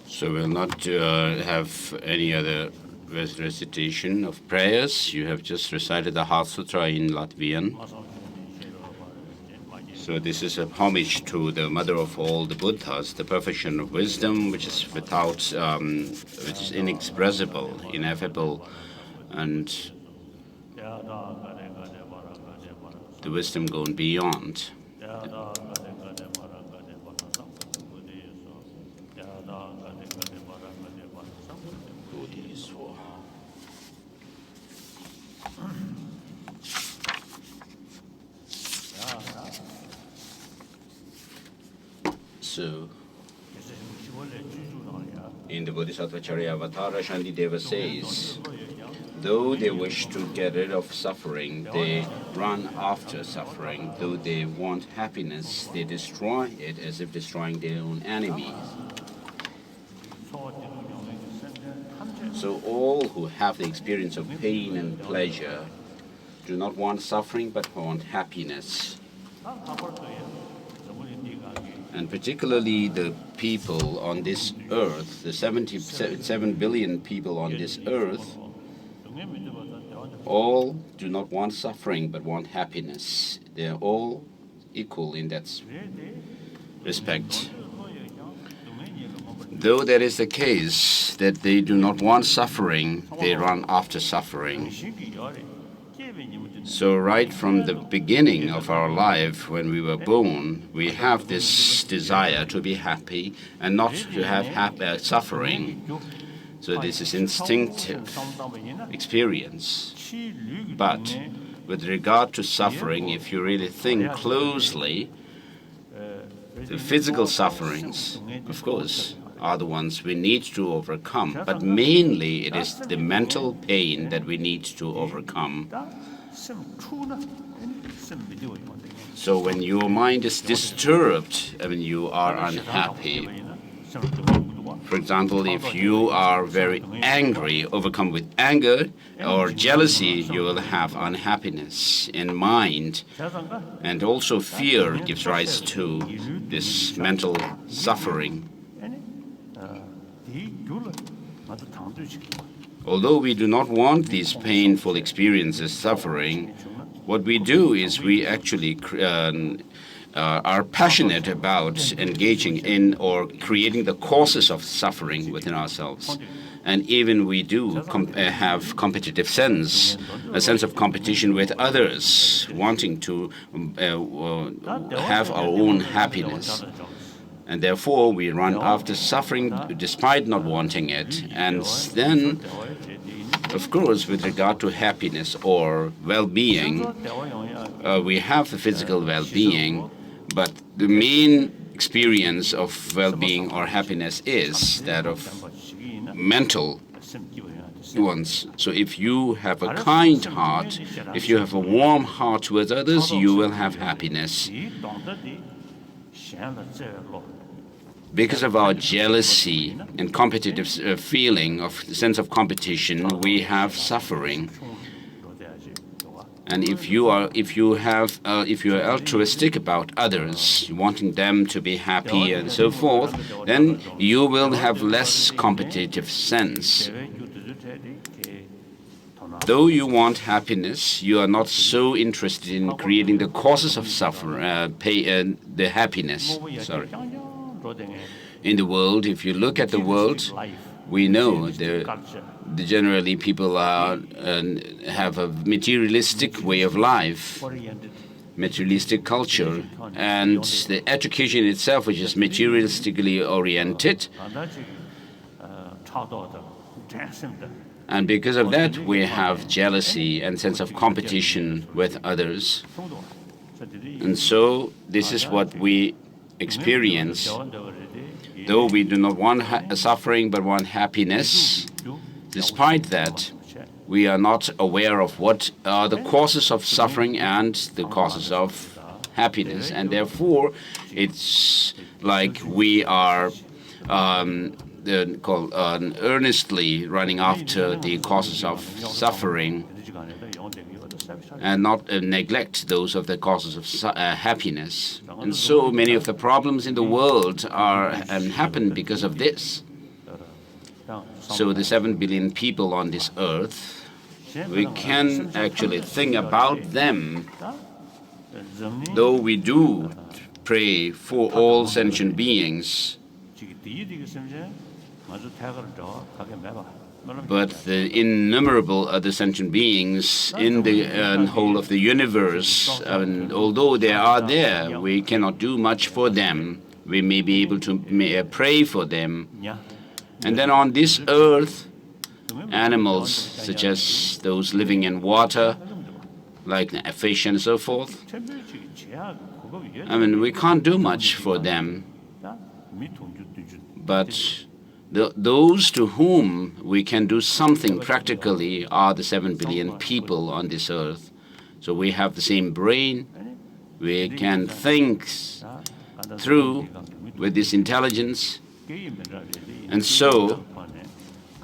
So we'll not have any other recitation of prayers. You have just recited the Heart Sutra in Latvian. So this is a homage to the mother of all the Buddhas, the perfection of wisdom, which is which is inexpressible, ineffable, and the wisdom going beyond. So, in the Bodhisattva Charyavatara, Shantideva says, though they wish to get rid of suffering, they run after suffering. Though they want happiness, they destroy it as if destroying their own enemies. So all who have the experience of pain and pleasure do not want suffering but want happiness. And particularly the people on this earth, the 77 billion people on this earth, all do not want suffering but want happiness. They are all equal in that respect. Though that is the case, that they do not want suffering, they run after suffering. So right from the beginning of our life, when we were born, we have this desire to be happy and not to have suffering. So this is instinctive experience. But with regard to suffering, if you really think closely, the physical sufferings, of course, are the ones we need to overcome. But mainly it is the mental pain that we need to overcome. So when your mind is disturbed, when you are unhappy, for example, if you are very angry, overcome with anger or jealousy, you will have unhappiness in mind. And also fear gives rise to this mental suffering. Although we do not want these painful experiences, suffering, what we do is we actually are passionate about engaging in or creating the causes of suffering within ourselves. And even we do have competitive sense, a sense of competition with others, wanting to have our own happiness. And therefore, we run after suffering despite not wanting it. And then, of course, with regard to happiness or well-being, we have the physical well-being, but the main experience of well-being or happiness is that of mental ones. So if you have a kind heart, if you have a warm heart towards others, you will have happiness. Because of our jealousy and competitive feeling of the sense of competition, we have suffering. And if you are altruistic about others, wanting them to be happy and so forth, then you will have less competitive sense. Though you want happiness, you are not so interested in creating the causes of suffering, the happiness. Sorry. In the world, if you look at the world, we know generally people have a materialistic way of life, materialistic culture, and the education itself, which is materialistically oriented. And because of that, we have jealousy and sense of competition with others. And so this is what we experience. Though we do not want suffering but want happiness, despite that, we are not aware of what are the causes of suffering and the causes of happiness. And therefore, it's like we are earnestly running after the causes of suffering. and not neglect those of the causes of happiness. And so many of the problems in the world are happen because of this. So the 7 billion people on this earth, we can actually think about them, though we do pray for all sentient beings. But the innumerable other sentient beings in the whole of the universe, although they are there, we cannot do much for them. We may be able to pray for them. And then on this earth, animals such as those living in water, like fish and so forth, we can't do much for them. But those to whom we can do something practically are the 7 billion people on this earth. So we have the same brain. We can think through with this intelligence. And so,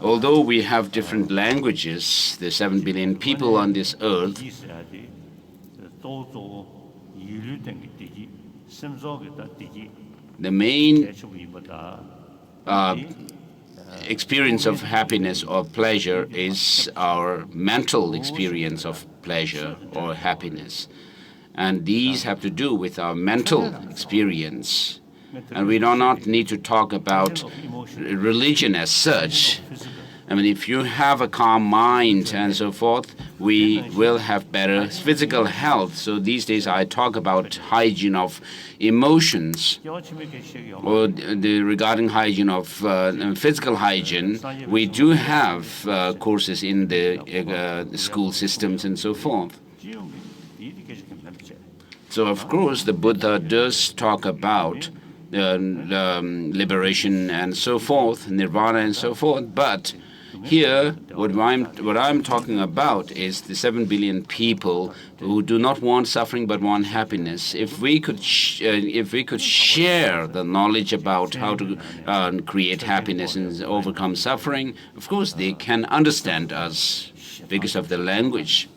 although we have different languages, the 7 billion people on this earth, the main experience of happiness or pleasure is our mental experience of pleasure or happiness. And these have to do with our mental experience. And we do not need to talk about religion as such. If you have a calm mind and so forth, we will have better physical health. So these days I talk about hygiene of emotions, or regarding hygiene of physical hygiene. We do have courses in the school systems and so forth. So of course the Buddha does talk about liberation and so forth, nirvana and so forth, but here, what I'm talking about is the 7 billion people who do not want suffering but want happiness. If we could share the knowledge about how to create happiness and overcome suffering, of course they can understand us because of the language.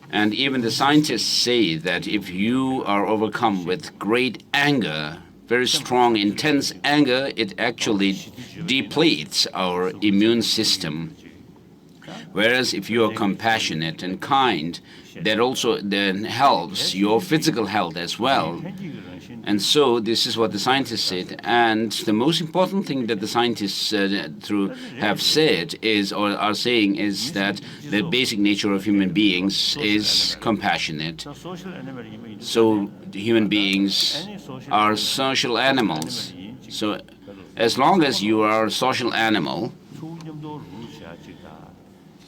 And even the scientists say that if you are overcome with great anger, very strong, intense anger, it actually depletes our immune system. Whereas if you are compassionate and kind, that also then helps your physical health as well. And so this is what the scientists said. And the most important thing that the scientists have said is, or are saying, is that the basic nature of human beings is compassionate. So human beings are social animals. So as long as you are a social animal,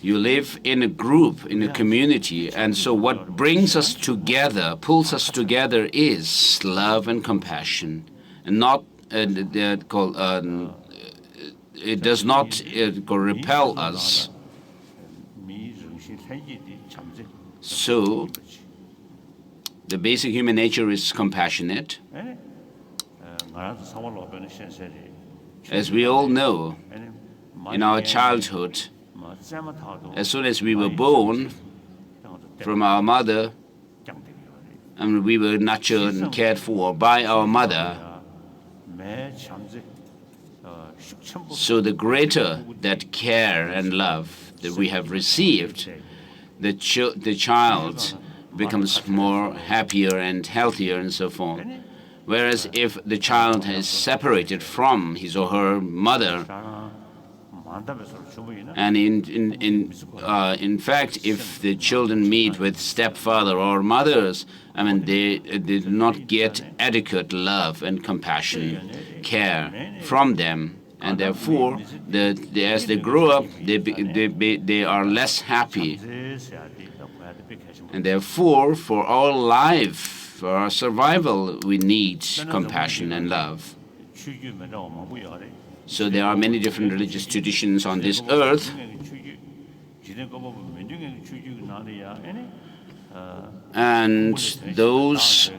you live in a group, in a community, and so what brings us together, pulls us together, is love and compassion, and not it does not repel us. So the basic human nature is compassionate. As we all know, in our childhood, as soon as we were born from our mother, and we were nurtured and cared for by our mother, so the greater that care and love that we have received, the child becomes more happier and healthier and so forth. Whereas if the child is separated from his or her mother, and in fact, if the children meet with stepfather or mothers, they do not get adequate love and compassion, care from them, and therefore, as they grow up, they are less happy, and therefore, for our life, for our survival, we need compassion and love. So there are many different religious traditions on this earth, and those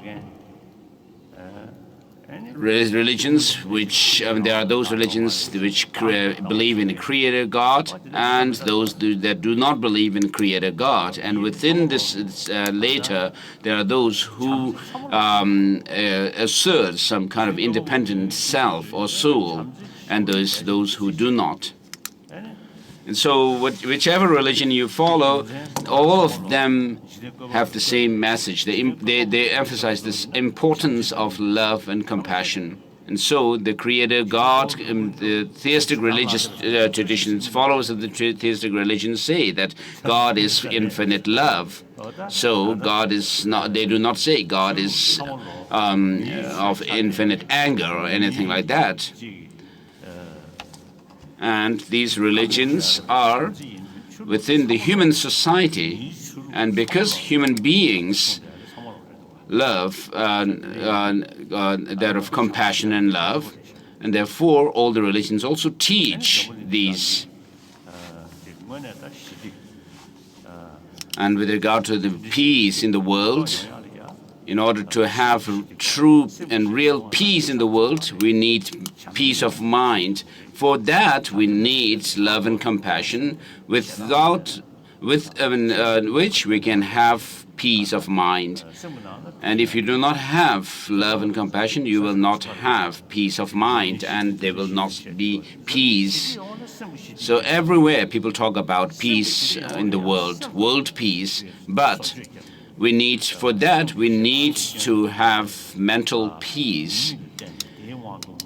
religions which there are those religions which believe in a creator God, and those that do not believe in creator God. And within this later, there are those who assert some kind of independent self or soul, and those who do not. And so whichever religion you follow, all of them have the same message. They emphasize this importance of love and compassion. And so the Creator God, the theistic religious traditions, followers of the theistic religion say that God is infinite love. So God is not, they do not say God is of infinite anger or anything like that. And these religions are within the human society, and because human beings love that of compassion and love, and therefore all the religions also teach these. And with regard to the peace in the world, in order to have true and real peace in the world, we need peace of mind. For that, we need love and compassion, with which we can have peace of mind. And if you do not have love and compassion, you will not have peace of mind, and there will not be peace. So everywhere people talk about peace in the world peace, but for that we need to have mental peace.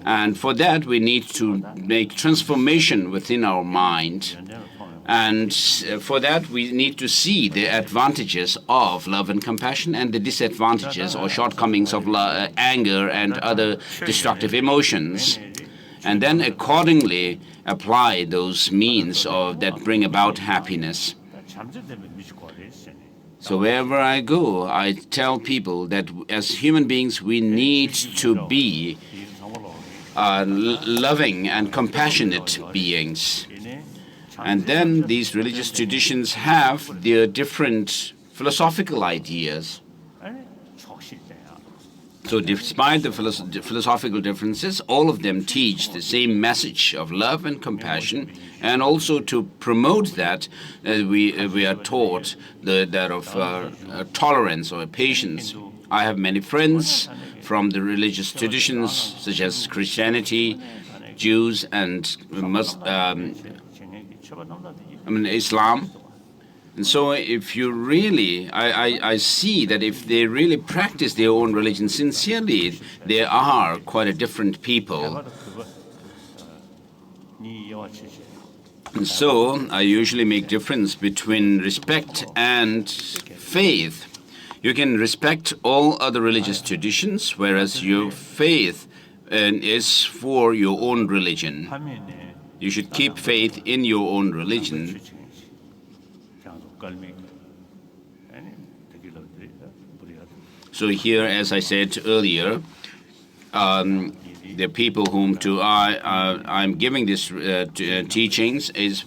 And for that, we need to make transformation within our mind. And for that, we need to see the advantages of love and compassion and the disadvantages or shortcomings of anger and other destructive emotions. And then accordingly apply those means that bring about happiness. So wherever I go, I tell people that as human beings, we need to be loving and compassionate beings. And then these religious traditions have their different philosophical ideas. So despite the philosophical differences, all of them teach the same message of love and compassion, and also to promote that, we are taught that of tolerance or patience. I have many friends from the religious traditions such as Christianity, Jews, and Islam. And so if you really, I see that if they really practice their own religion sincerely, they are quite a different people. And so I usually make difference between respect and faith. You can respect all other religious traditions, whereas your faith is for your own religion. You should keep faith in your own religion. So here, as I said earlier, the people whom to I'm giving this teachings is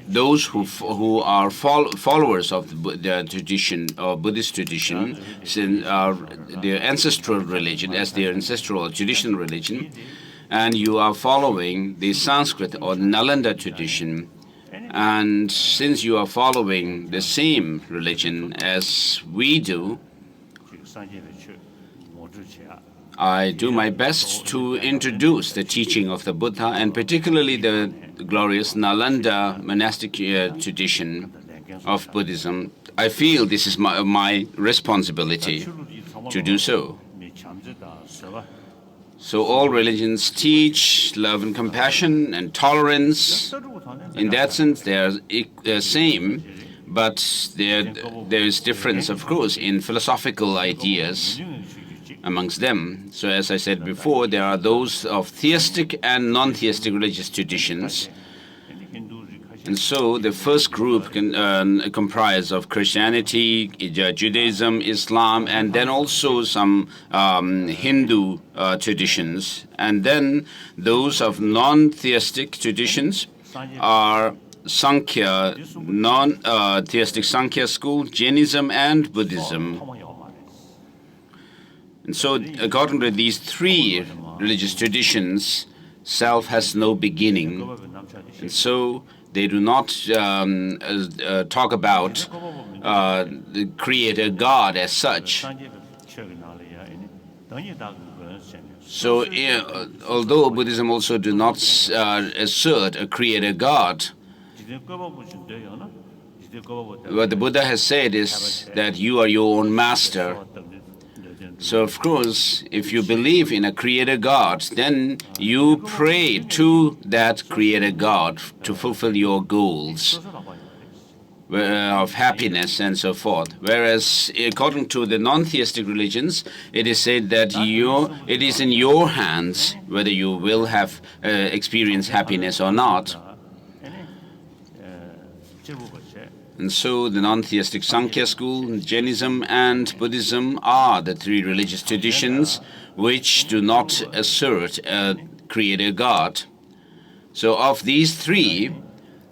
those who are followers of the tradition or Buddhist tradition, their ancestral religion as their ancestral or traditional religion, and you are following the Sanskrit or Nalanda tradition. And since you are following the same religion as we do, I do my best to introduce the teaching of the Buddha, and particularly the glorious Nalanda monastic tradition of Buddhism. I feel this is my responsibility to do so. So all religions teach love and compassion and tolerance. In that sense, they are the same, but there is difference, of course, in philosophical ideas amongst them. So as I said before, there are those of theistic and non-theistic religious traditions. And so the first group can comprise of Christianity, Judaism, Islam, and then also some Hindu traditions. And then those of non-theistic traditions are Sankhya, non-theistic Sankhya school, Jainism, and Buddhism. And so, according to these three religious traditions, self has no beginning. And so, they do not talk about the Creator God as such. So, although Buddhism also do not assert a Creator God, what the Buddha has said is that you are your own master. So, of course, if you believe in a Creator God, then you pray to that Creator God to fulfill your goals of happiness and so forth. Whereas, according to the non-theistic religions, it is said that it is in your hands whether you will have experience happiness or not. And so the non-theistic Sankhya school, Jainism and Buddhism are the three religious traditions which do not assert a Creator God. So of these three,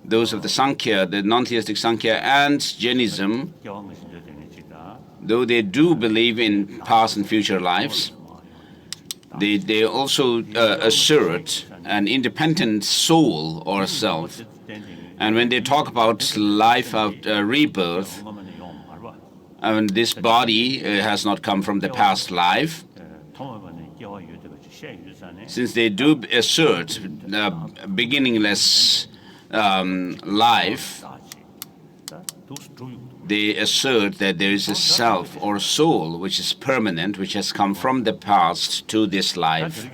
those of the Sankhya, the non-theistic Sankhya and Jainism, though they do believe in past and future lives, they also assert an independent soul or self. And when they talk about life after rebirth, this body has not come from the past life. Since they do assert beginningless life, they assert that there is a self or soul which is permanent, which has come from the past to this life.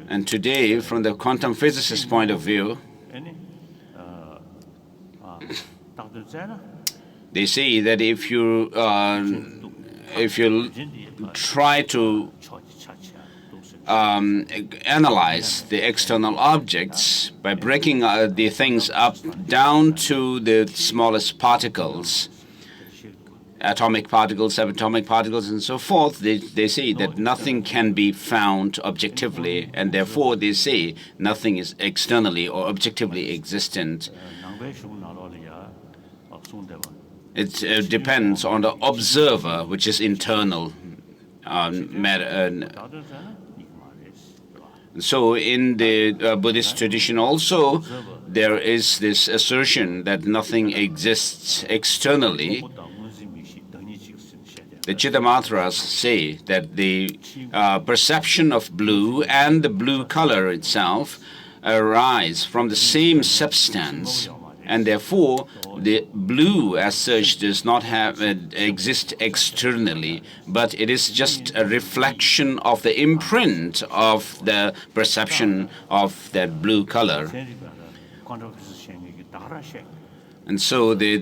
And today, from the quantum physicist point of view, they say that if you try to analyze the external objects by breaking the things up down to the smallest particles, atomic particles, subatomic particles, and so forth, they say that nothing can be found objectively, and therefore they say nothing is externally or objectively existent. It depends on the observer, which is internal matter. So in the Buddhist tradition also, there is this assertion that nothing exists externally. The Chittamatras say that the perception of blue and the blue color itself arise from the same substance, and therefore the blue as such does not exist externally, but it is just a reflection of the imprint of the perception of that blue color. And so the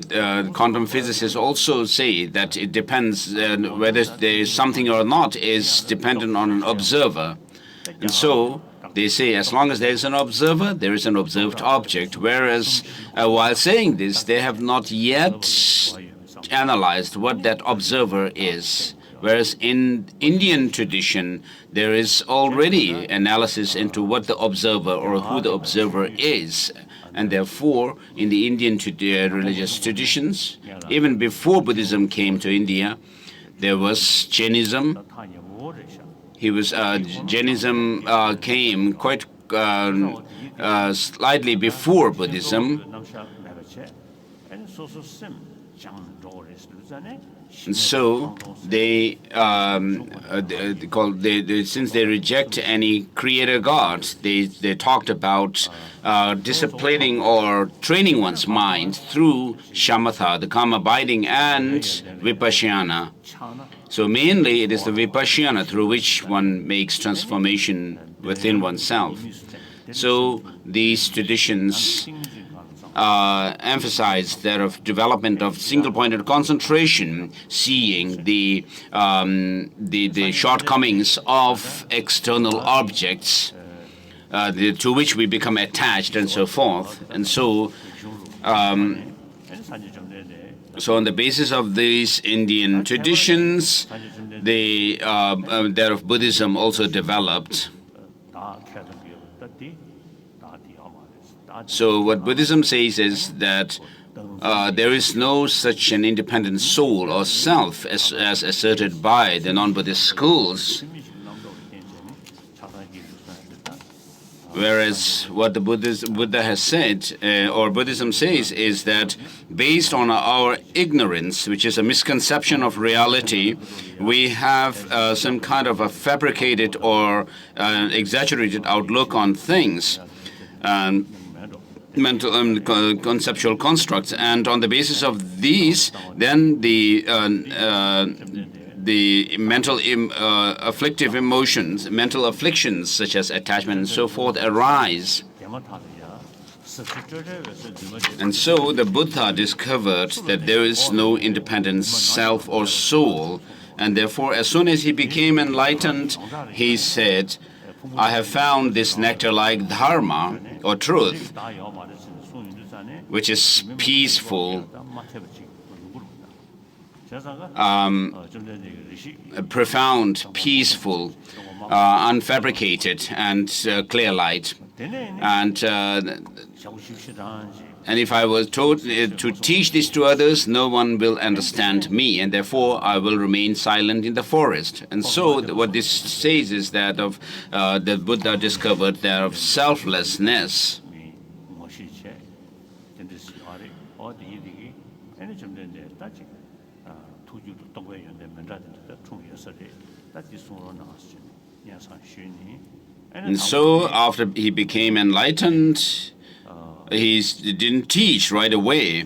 quantum physicists also say that it depends whether there is something or not is dependent on an observer. And so they say as long as there is an observer, there is an observed object. Whereas while saying this, they have not yet analyzed what that observer is. Whereas in Indian tradition, there is already analysis into what the observer or who the observer is. And therefore, in the Indian religious traditions, even before Buddhism came to India, there was Jainism. Jainism came quite slightly before Buddhism. And so since they reject any creator God, they talked about disciplining or training one's mind through shamatha, the calm abiding, and vipassana. So mainly it is the vipassana through which one makes transformation within oneself. So these traditions emphasize that of development of single-pointed concentration, seeing the shortcomings of external objects to which we become attached and so forth. And so, so on the basis of these Indian traditions, that of Buddhism also developed. So what Buddhism says is that there is no such an independent soul or self as asserted by the non-Buddhist schools. Whereas what the Buddha has said, or Buddhism says, is that based on our ignorance, which is a misconception of reality, we have some kind of a fabricated or exaggerated outlook on things, mental conceptual constructs, and on the basis of these, then the mental afflictive emotions, mental afflictions such as attachment and so forth arise. And so the Buddha discovered that there is no independent self or soul, and therefore as soon as he became enlightened, he said, I have found this nectar-like dharma, or truth, which is peaceful, profound, peaceful, unfabricated, and clear light. And if I was told to teach this to others, no one will understand me, and therefore I will remain silent in the forest. And so what this says is that of the Buddha discovered that of selflessness. And so after he became enlightened, he didn't teach right away,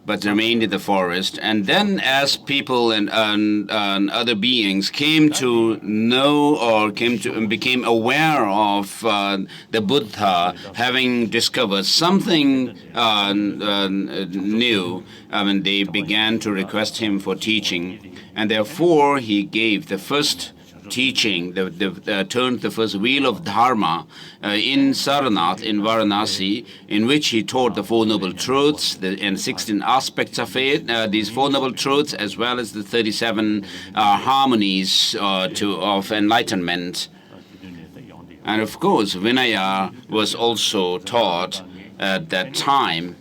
but remained in the forest. And then as people and other beings came to know or became aware of the Buddha having discovered something new, they began to request him for teaching. And therefore he gave the first teaching, turned the first wheel of Dharma in Sarnath, in Varanasi, in which he taught the Four Noble Truths and 16 aspects of it, these Four Noble Truths, as well as the 37 harmonies of enlightenment. And of course, Vinaya was also taught at that time.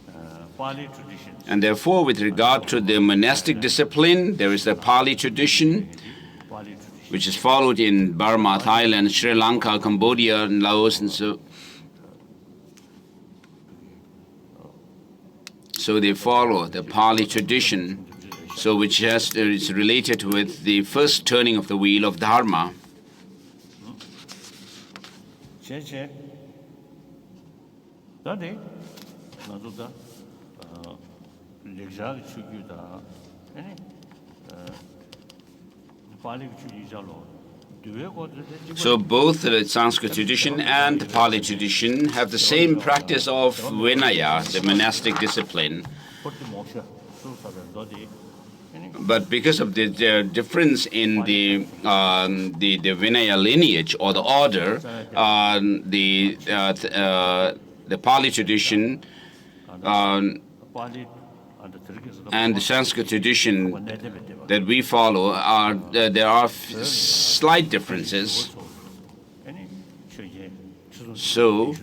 And therefore, with regard to the monastic discipline, there is the Pali tradition, which is followed in Burma, Thailand, Sri Lanka, Cambodia, and Laos, and so they follow the Pali tradition, so which is related with the first turning of the wheel of Dharma. So both the Sanskrit tradition and the Pali tradition have the same practice of Vinaya, the monastic discipline. But because of the difference in the Vinaya lineage or the order, the Pali tradition and the Sanskrit tradition that we follow there are slight differences. So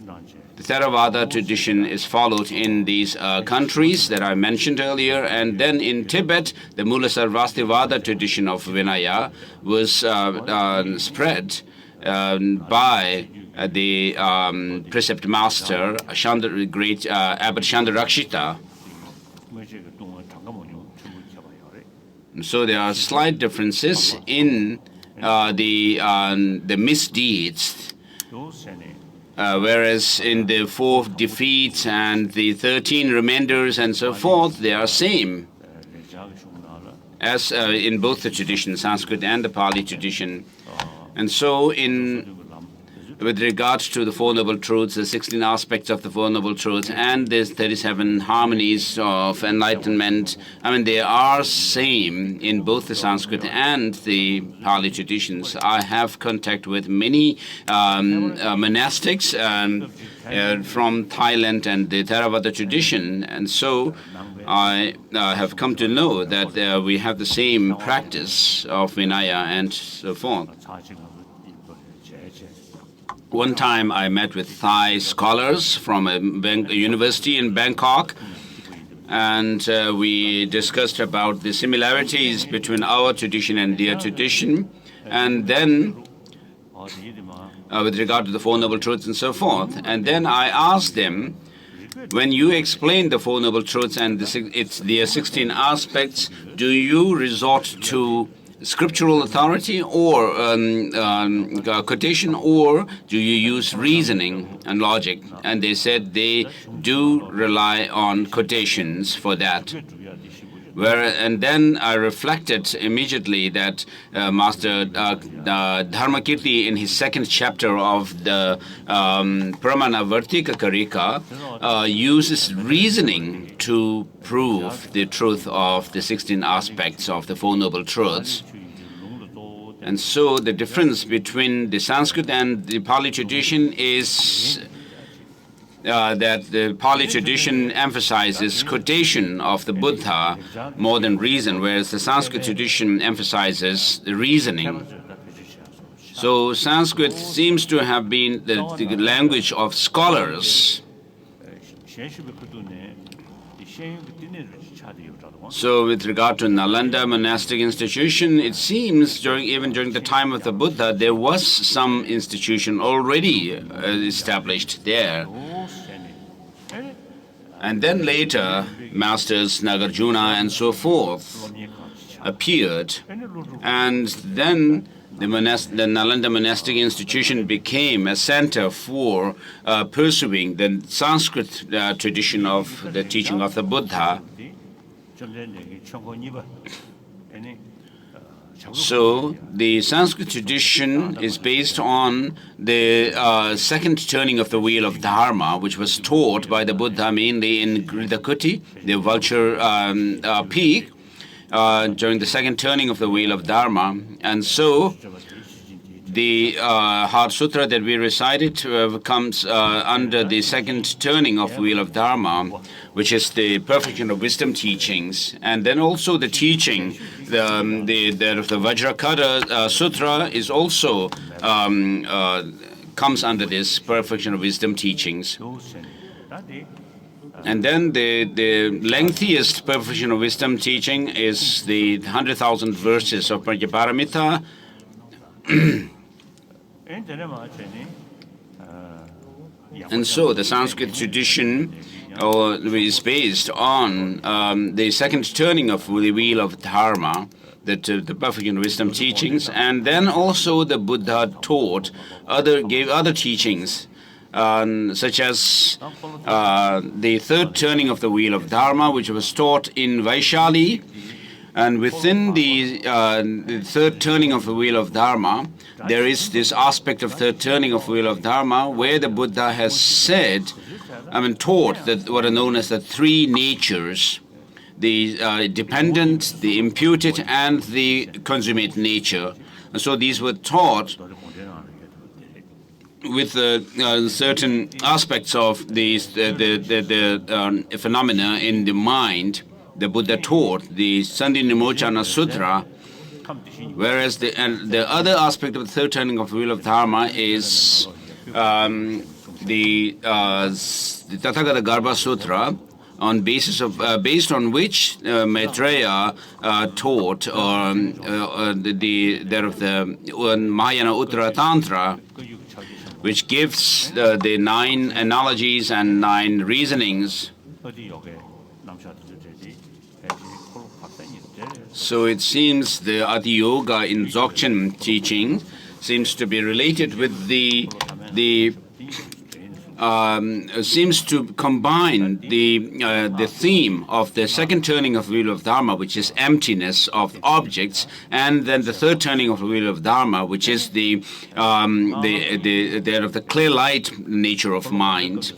the Theravada tradition is followed in these countries that I mentioned earlier, and then in Tibet, the Mulasarvastivada tradition of Vinaya was spread by the precept master, great Abbot Chandarakshita. So there are slight differences in the misdeeds, whereas in the 4 defeats and the 13 remainders and so forth, they are same, as in both the traditions, Sanskrit and the Pali tradition. And so with regards to the Four Noble Truths, the 16 aspects of the Four Noble Truths, and the 37 harmonies of enlightenment, they are same in both the Sanskrit and the Pali traditions. I have contact with many monastics from Thailand and the Theravada tradition, and so I have come to know that we have the same practice of Vinaya and so forth. One time I met with Thai scholars from a university in Bangkok, and we discussed about the similarities between our tradition and their tradition, and then with regard to the Four Noble Truths and so forth. And then I asked them, when you explain the Four Noble Truths and their 16 aspects, do you resort to scriptural authority or quotation, or do you use reasoning and logic? And they said they do rely on quotations for that. And then I reflected immediately that Master Dharmakirti, in his second chapter of the Pramana Vartika Karika, uses reasoning to prove the truth of the 16 aspects of the Four Noble Truths. And so the difference between the Sanskrit and the Pali tradition is that the Pali tradition emphasizes quotation of the Buddha more than reason, whereas the Sanskrit tradition emphasizes the reasoning. So Sanskrit seems to have been the language of scholars. So with regard to Nalanda monastic institution, it seems even during the time of the Buddha, there was some institution already established there. And then later, masters Nagarjuna and so forth appeared, and then the Nalanda monastic institution became a center for pursuing the Sanskrit tradition of the teaching of the Buddha. So the Sanskrit tradition is based on the second turning of the wheel of Dharma, which was taught by the Buddha mainly in Gridhakuti, the vulture peak, during the second turning of the wheel of Dharma. And so the Heart Sutra that we recited comes under the second turning of Wheel of Dharma, which is the perfection of wisdom teachings. And then also the teaching, that of the Vajrakata Sutra is also comes under this perfection of wisdom teachings. And then the lengthiest perfection of wisdom teaching is the 100,000 verses of Prajnaparamita. And so the Sanskrit tradition is based on the second turning of the wheel of Dharma, the perfection of wisdom teachings, and then also the Buddha gave other teachings, such as the third turning of the wheel of Dharma, which was taught in Vaishali. And within the third turning of the wheel of Dharma, there is this aspect of third turning of the wheel of Dharma where the Buddha has taught that what are known as the three natures, the dependent, the imputed, and the consummate nature. And so these were taught with certain aspects of the phenomena in the mind. The Buddha taught the Sandhi Nimochana Sutra, whereas the other aspect of the third turning of the wheel of Dharma is the Tathagata Garbha Sutra, based on which Maitreya taught that of the Mahayana Uttara Tantra, which gives the 9 analogies and 9 reasonings. So it seems the Adi Yoga in Dzogchen teaching seems to be related with seems to combine the theme of the second turning of the wheel of Dharma, which is emptiness of objects, and then the third turning of the wheel of Dharma, which is the of the clear light nature of mind,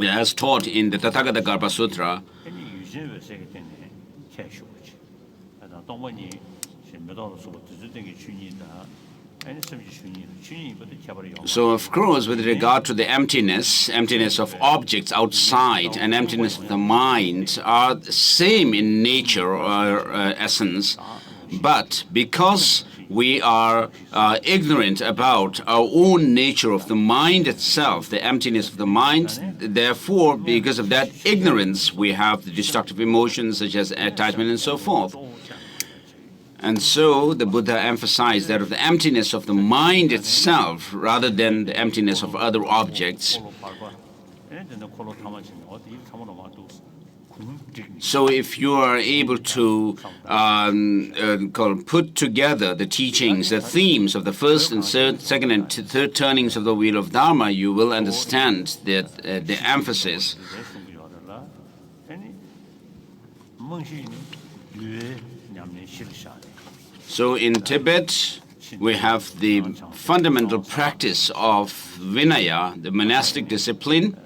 as taught in the Tathagata Garbha Sutra. So, of course, with regard to the emptiness of objects outside and emptiness of the mind are the same in nature or essence, but because we are ignorant about our own nature of the mind itself, the emptiness of the mind. Therefore, because of that ignorance, we have the destructive emotions such as attachment and so forth. And so the Buddha emphasized that of the emptiness of the mind itself rather than the emptiness of other objects. So if you are able to put together the teachings, the themes of the first and second and third turnings of the wheel of Dharma, you will understand that the emphasis. So in Tibet, we have the fundamental practice of Vinaya, the monastic discipline.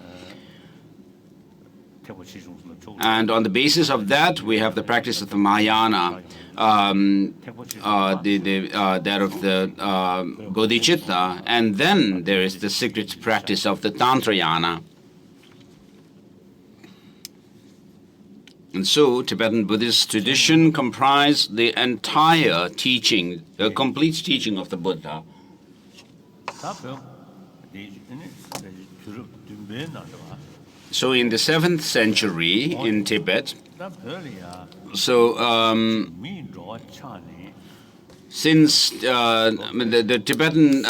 And on the basis of that, we have the practice of the Mahayana, that of the Bodhicitta, and then there is the secret practice of the Tantrayana. And so, Tibetan Buddhist tradition comprised the entire teaching, the complete teaching of the Buddha. So in the 7th century in Tibet, since the Tibetan,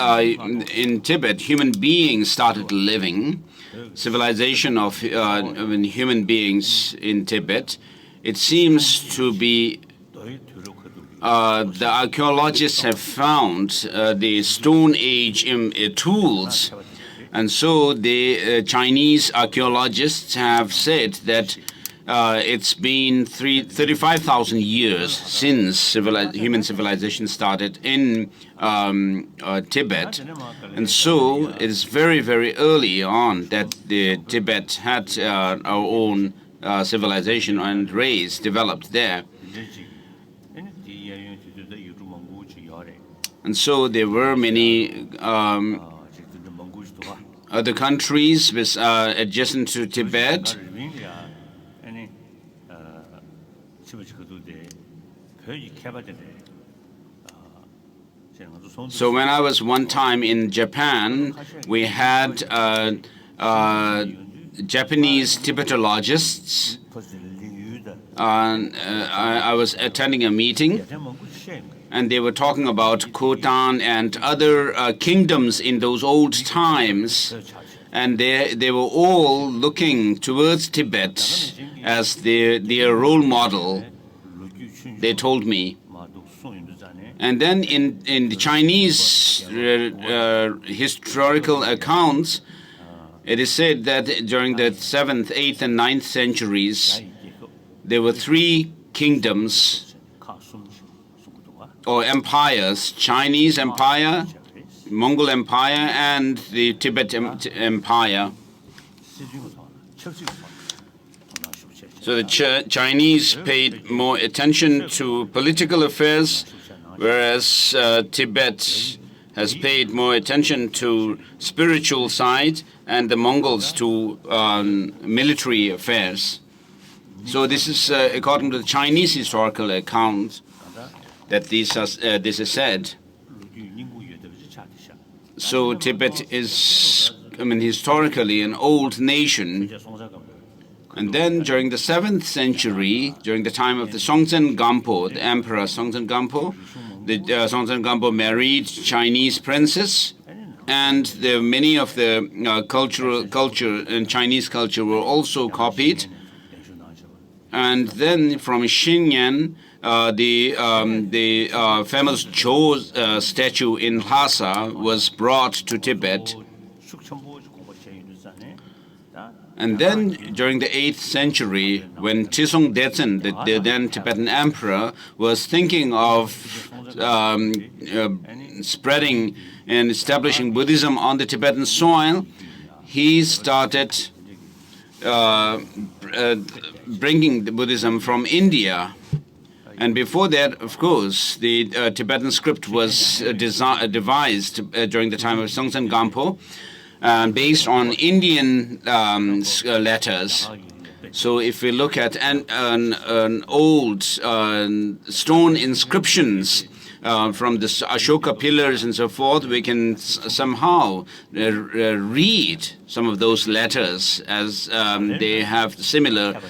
in Tibet, human beings started living, civilization of human beings in Tibet, it seems to be the archaeologists have found the Stone Age tools. And so the Chinese archaeologists have said that it's been 35,000 years since human civilization started in Tibet. And so it is very, very early on that the Tibet had our own civilization and race developed there. And so there were many other countries adjacent to Tibet. So when I was one time in Japan, we had Japanese Tibetologists. I was attending a meeting, and they were talking about Khotan and other kingdoms in those old times. And they were all looking towards Tibet as their role model, they told me. And then in the Chinese historical accounts, it is said that during the 7th, 8th, and 9th centuries, there were 3 kingdoms or empires: Chinese Empire, Mongol Empire, and the Tibet Empire. So the Chinese paid more attention to political affairs, whereas Tibet has paid more attention to spiritual side, and the Mongols to military affairs. So this is according to the Chinese historical account that this is said. So Tibet is, historically an old nation. And then during the 7th century, during the time of the Songtsen Gampo, the Emperor Songtsen Gampo, the Songtsen Gampo married Chinese princess, and many of the culture and Chinese culture were also copied. And then from Xinyan, the famous Zhou statue in Lhasa was brought to Tibet. And then during the 8th century, when Trisong Detsen, the then Tibetan emperor, was thinking of spreading and establishing Buddhism on the Tibetan soil, he started bringing the Buddhism from India. And before that, of course, the Tibetan script was devised during the time of Songtsen Gampo, based on Indian letters. So if we look at an old stone inscriptions from the Ashoka pillars and so forth, we can somehow read some of those letters as they have similar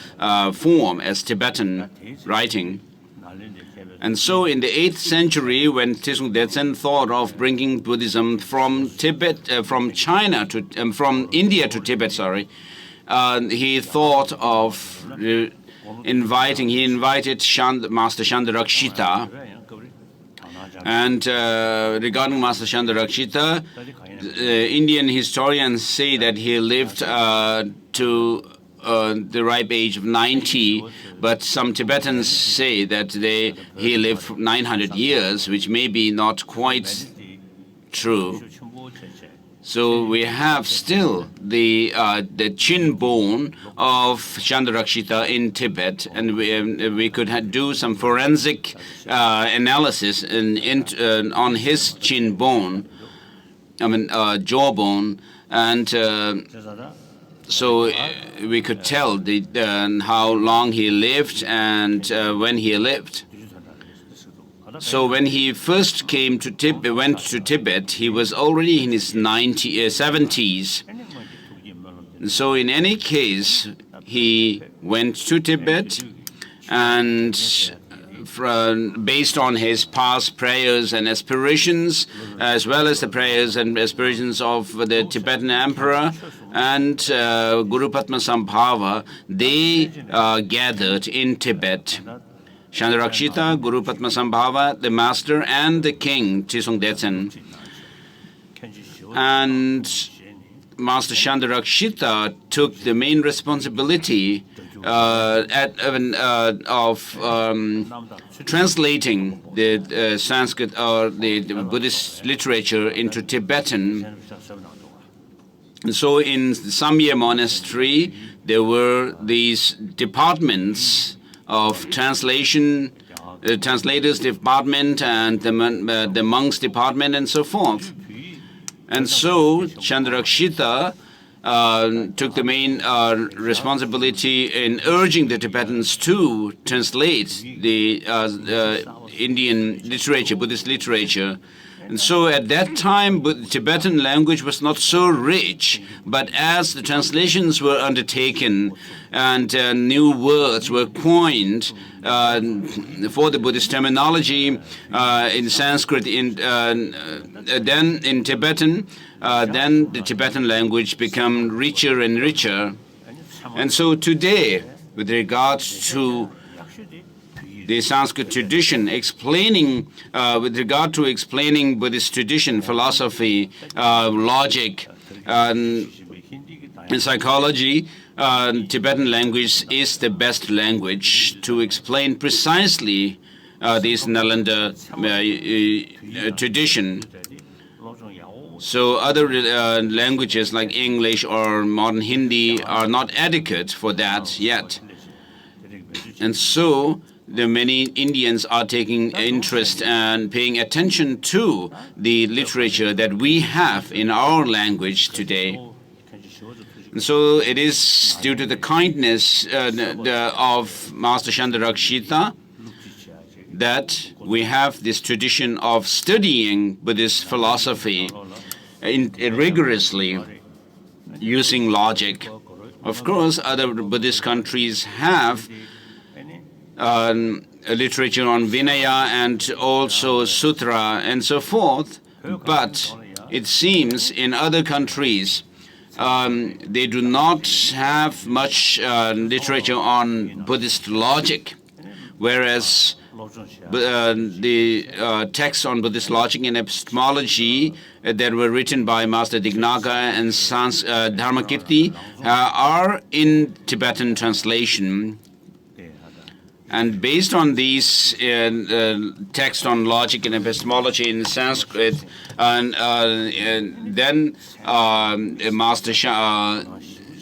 form as Tibetan writing. And so in the 8th century, when Tsong Detsen thought of bringing Buddhism from from China to, from India to Tibet, he thought of he invited Master Chandarakshita. And regarding Master Chandarakshita, Indian historians say that he lived to the ripe age of 90, but some Tibetans say that he lived 900 years, which may be not quite true. So we have still the chin bone of Chandarakshita in Tibet, and we could do some forensic analysis on his chin bone, jawbone, and so we could tell how long he lived and when he lived. So when he first went to Tibet, he was already in his 70s. So in any case, he went to Tibet, and based on his past prayers and aspirations, as well as the prayers and aspirations of the Tibetan emperor and Guru Padmasambhava, they gathered in Tibet. Chandarakshita, Guru Padmasambhava, the master, and the king, Tsong Detsen. And Master Chandarakshita took the main responsibility of translating the Sanskrit or the Buddhist literature into Tibetan. And so in Samye Monastery, there were these departments of translation, the translators department and the monks department and so forth. And so Chandarakshita took the main responsibility in urging the Tibetans to translate the Indian literature, Buddhist literature. And so at that time, the Tibetan language was not so rich, but as the translations were undertaken and new words were coined for the Buddhist terminology in Sanskrit, then in Tibetan, then the Tibetan language became richer and richer. And so today, with regard to the Sanskrit tradition, with regard to explaining Buddhist tradition, philosophy, logic, and psychology, Tibetan language is the best language to explain precisely this Nalanda tradition. So other languages like English or modern Hindi are not adequate for that yet. And so the many Indians are taking interest and paying attention to the literature that we have in our language today. And so it is due to the kindness of Master Chandarakshita that we have this tradition of studying Buddhist philosophy rigorously using logic. Of course, other Buddhist countries have a literature on Vinaya and also Sutra and so forth, but it seems in other countries they do not have much literature on Buddhist logic, whereas the texts on Buddhist logic and epistemology that were written by Master Dignaga and Dharmakirti are in Tibetan translation. And based on these texts on logic and epistemology in Sanskrit, and then Master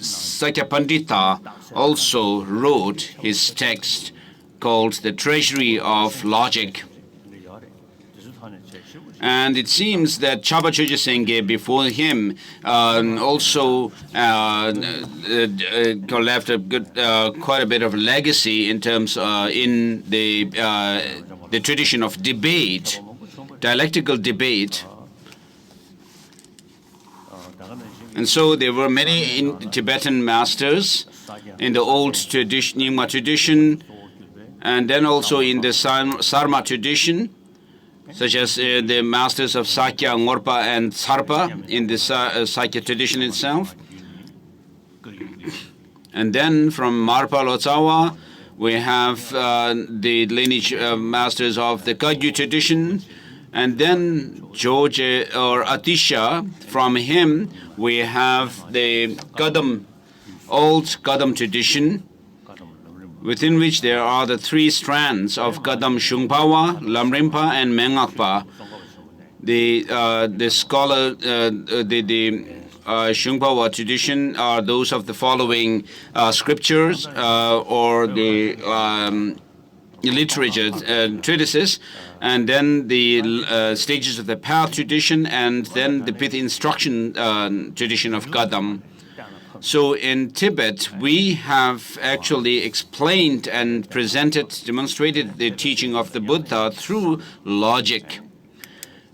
Sakyapandita also wrote his text called The Treasury of Logic. And it seems that Chaba Choja Sengye before him also left a good, quite a bit of legacy in terms in the tradition of debate. dialectical debate. And so there were many Tibetan masters in the old tradition, Nyingma tradition, and then also in the Sarma tradition, such as the masters of Sakya, Ngorpa, and Tsarpa in the Sakya tradition itself. And then from Marpa Lotsawa, we have the lineage masters of the Kagyu tradition. And then George or Atisha, from him we have the Kadam, old Kadam tradition, within which there are the three strands of Kadam Shungpawa, Lamrimpa, and Mengakpa. The scholar, Shungpawa tradition are those of the following scriptures or the literature treatises, and then the stages of the path tradition, and then the Pith instruction tradition of Kadam. So in Tibet, we have actually explained and presented, demonstrated the teaching of the Buddha through logic.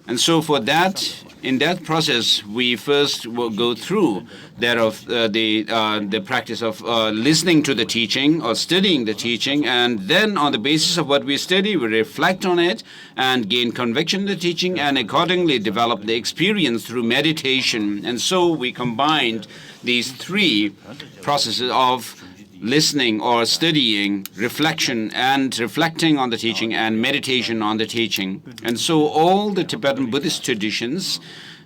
And so for that, in that process, we first will go through that of the practice of listening to the teaching or studying the teaching, and then on the basis of what we study, we reflect on it and gain conviction in the teaching, and accordingly develop the experience through meditation. And so we combined these three processes of listening or studying, reflection, and reflecting on the teaching, and meditation on the teaching. And so all the Tibetan Buddhist traditions,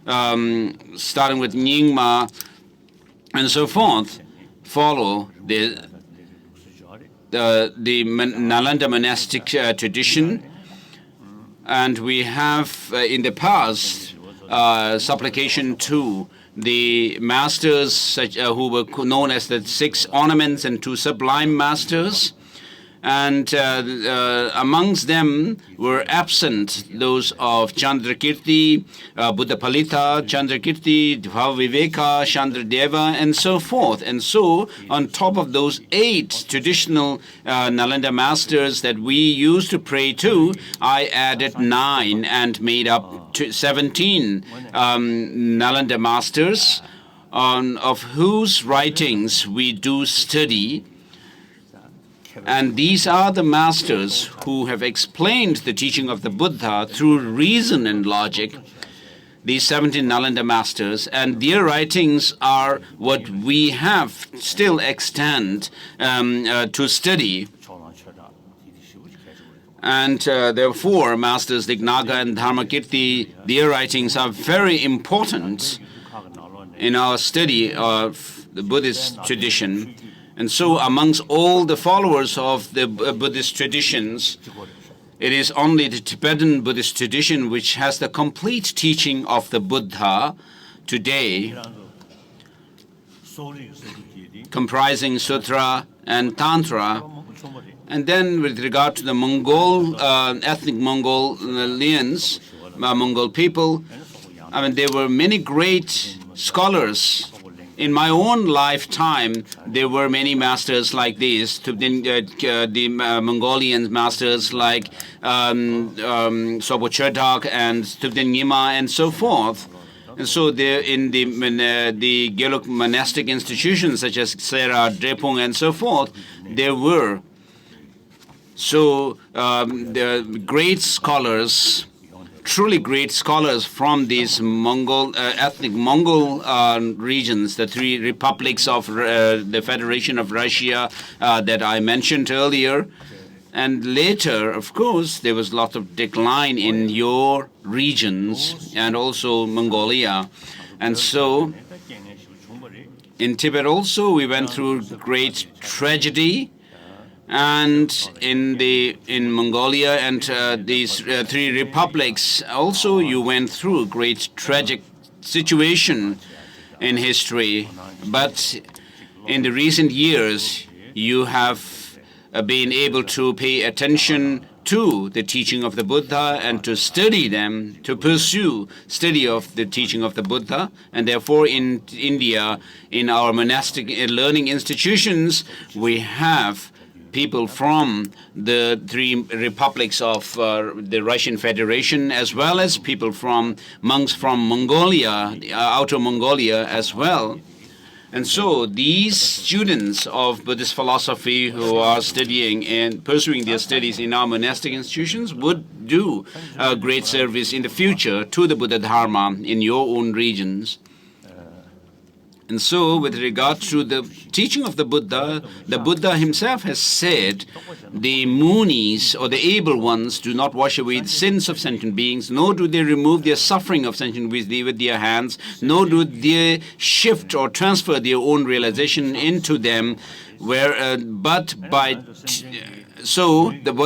starting with Nyingma and so forth, follow the Nalanda monastic tradition. And we have in the past supplication to the masters such, who were known as the 6 ornaments and 2 sublime masters. And amongst them were absent those of Chandrakirti, Buddhapalita, Chandrakirti, Bhavaviveka, Chandradeva, and so forth. And so on top of those 8 traditional Nalanda masters that we used to pray to, I added 9 and made up 17 Nalanda masters, of whose writings we do study. And these are the masters who have explained the teaching of the Buddha through reason and logic, these 17 Nalanda masters, and their writings are what we have still extant to study. And therefore, masters Dignaga and Dharmakirti, their writings are very important in our study of the Buddhist tradition. And so amongst all the followers of the Buddhist traditions, it is only the Tibetan Buddhist tradition which has the complete teaching of the Buddha today, comprising Sutra and Tantra. And then with regard to the Mongol, ethnic Mongolians, Mongol people, I mean, there were many great scholars. In my own lifetime, there were many masters like these, the Mongolian masters like Sopo Cherdak and Tubden Nyima and so forth. And so there in the Gelug monastic institutions such as Sera, Drepung and so forth, there were the great scholars, truly great scholars from these Mongol, ethnic Mongol regions, the 3 republics of the Federation of Russia that I mentioned earlier. And later, of course, there was a lot of decline in your regions and also Mongolia. And so in Tibet also, we went through great tragedy. And in Mongolia and these 3 republics, also you went through a great tragic situation in history. But in the recent years, you have been able to pay attention to the teaching of the Buddha and to study them, to pursue study of the teaching of the Buddha. And therefore in India, in our monastic learning institutions, we have people from the three republics of the Russian Federation, as well as people monks from Mongolia, Outer Mongolia as well. And so these students of Buddhist philosophy who are studying and pursuing their studies in our monastic institutions would do a great service in the future to the Buddha Dharma in your own regions. And so, with regard to the teaching of the Buddha himself has said, the munis, or the able ones, do not wash away the sins of sentient beings, nor do they remove their suffering of sentient beings with their hands, nor do they shift or transfer their own realization into them, what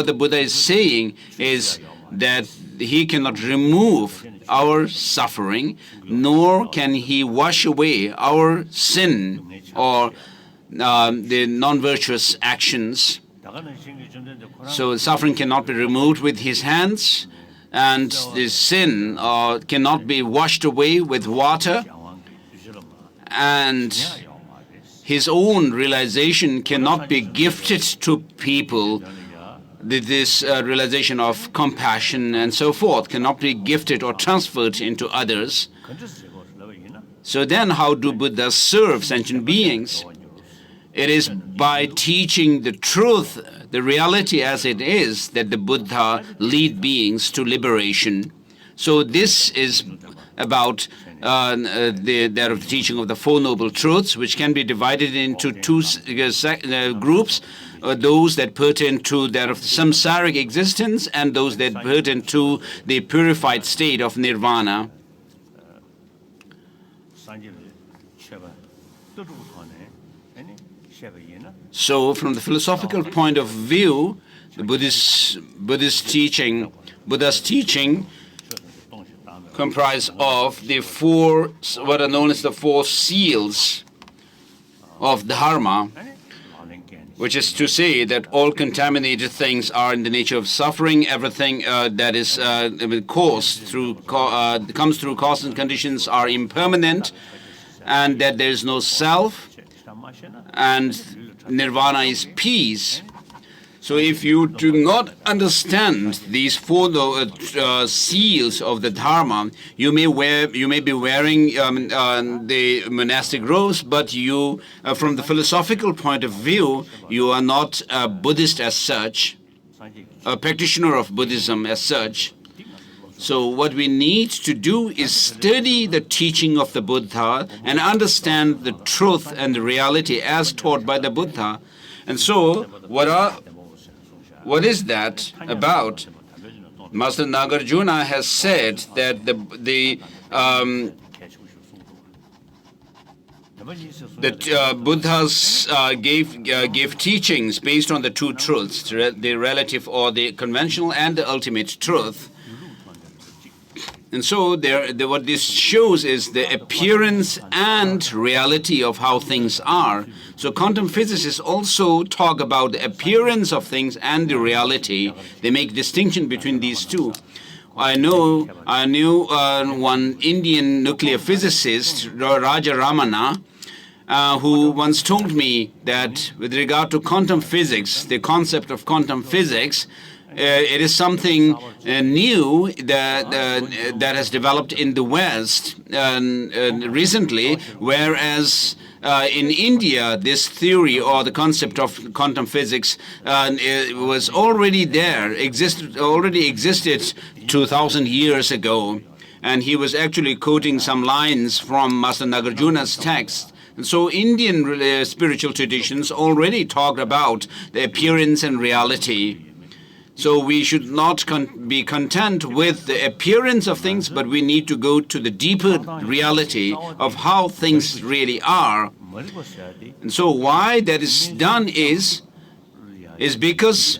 the Buddha is saying is that he cannot remove our suffering, nor can he wash away our sin or the non-virtuous actions. So suffering cannot be removed with his hands, and the sin cannot be washed away with water, and his own realization cannot be gifted to people. This realization of compassion and so forth cannot be gifted or transferred into others. So then how do Buddhas serve sentient beings? It is by teaching the truth, the reality as it is, that the Buddha lead beings to liberation. So this is about the teaching of the Four Noble Truths, which can be divided into two groups. Those that pertain to that of samsaric existence and those that pertain to the purified state of nirvana. So from the philosophical point of view, the Buddha's teaching comprise of the four, what are known as the four seals of Dharma, which is to say that all contaminated things are in the nature of suffering. Everything that is comes through cause and conditions are impermanent, and that there is no self, and nirvana is peace. So if you do not understand these four seals of the Dharma, you may be wearing the monastic robes, but you, from the philosophical point of view, you are not a Buddhist as such, a practitioner of Buddhism as such. So what we need to do is study the teaching of the Buddha and understand the truth and the reality as taught by the Buddha. And so what is that about? Master Nagarjuna has said that Buddhas gave teachings based on the two truths, the relative or the conventional and the ultimate truth. And so what this shows is the appearance and reality of how things are. So quantum physicists also talk about the appearance of things and the reality. They make distinction between these two. I knew one Indian nuclear physicist, Raja Ramana, who once told me that with regard to quantum physics, the concept of quantum physics, it is something new that has developed in the West recently, whereas in India, this theory or the concept of quantum physics was already there, already existed 2,000 years ago. And he was actually quoting some lines from Master Nagarjuna's text. And so Indian spiritual traditions already talked about the appearance and reality. So we should not be content with the appearance of things, but we need to go to the deeper reality of how things really are. And so why that is done is because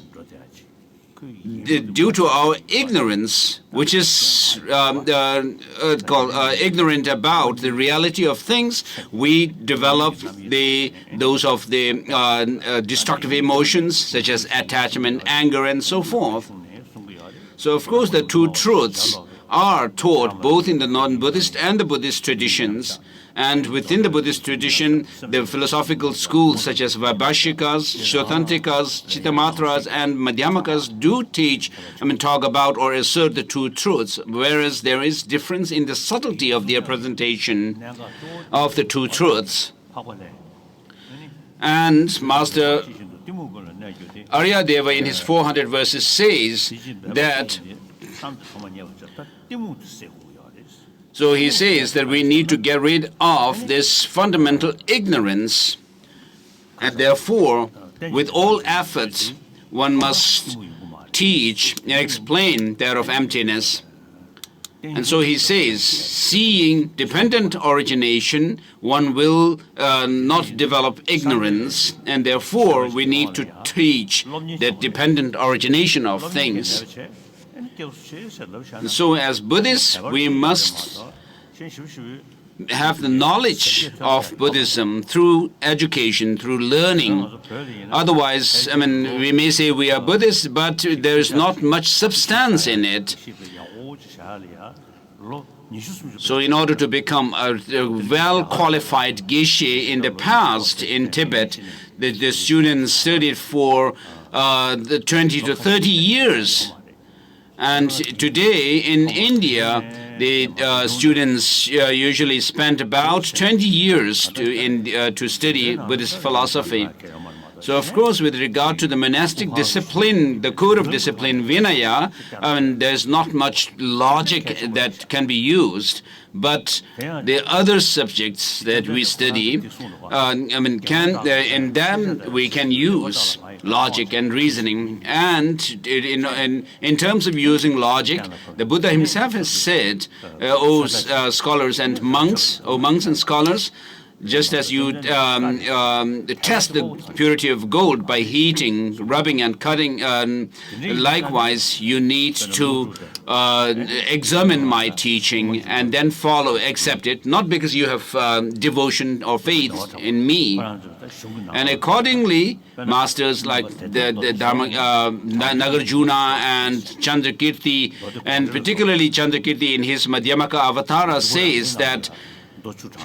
due to our ignorance, which is called ignorant about the reality of things, we develop those of the destructive emotions such as attachment, anger, and so forth. So of course the two truths are taught both in the non-Buddhist and the Buddhist traditions. And within the Buddhist tradition, the philosophical schools such as Vaibhashikas, Shautantikas, Chittamatras, and Madhyamakas do teach, talk about or assert the two truths, whereas there is difference in the subtlety of their presentation of the two truths. And Master Aryadeva in his 400 verses says that, so he says that we need to get rid of this fundamental ignorance, and therefore, with all efforts, one must teach and explain that of emptiness. And so he says, seeing dependent origination, one will not develop ignorance, and therefore we need to teach the dependent origination of things. And so as Buddhists, we must have the knowledge of Buddhism through education, through learning. Otherwise, we may say we are Buddhists, but there is not much substance in it. So in order to become a well-qualified geshe in the past in Tibet, the students studied for 20 to 30 years. And today in India, the students usually spend about 20 years to study Buddhist philosophy. So, of course, with regard to the monastic discipline, the code of discipline, Vinaya, there's not much logic that can be used. But the other subjects that we study, in them we can use logic and reasoning. And in terms of using logic, the Buddha himself has said, scholars and monks, monks and scholars, just as you test the purity of gold by heating, rubbing, and cutting, likewise, you need to examine my teaching and then follow, accept it, not because you have devotion or faith in me. And accordingly, masters like the Nagarjuna and Chandrakirti, and particularly Chandrakirti in his Madhyamaka Avatara, says that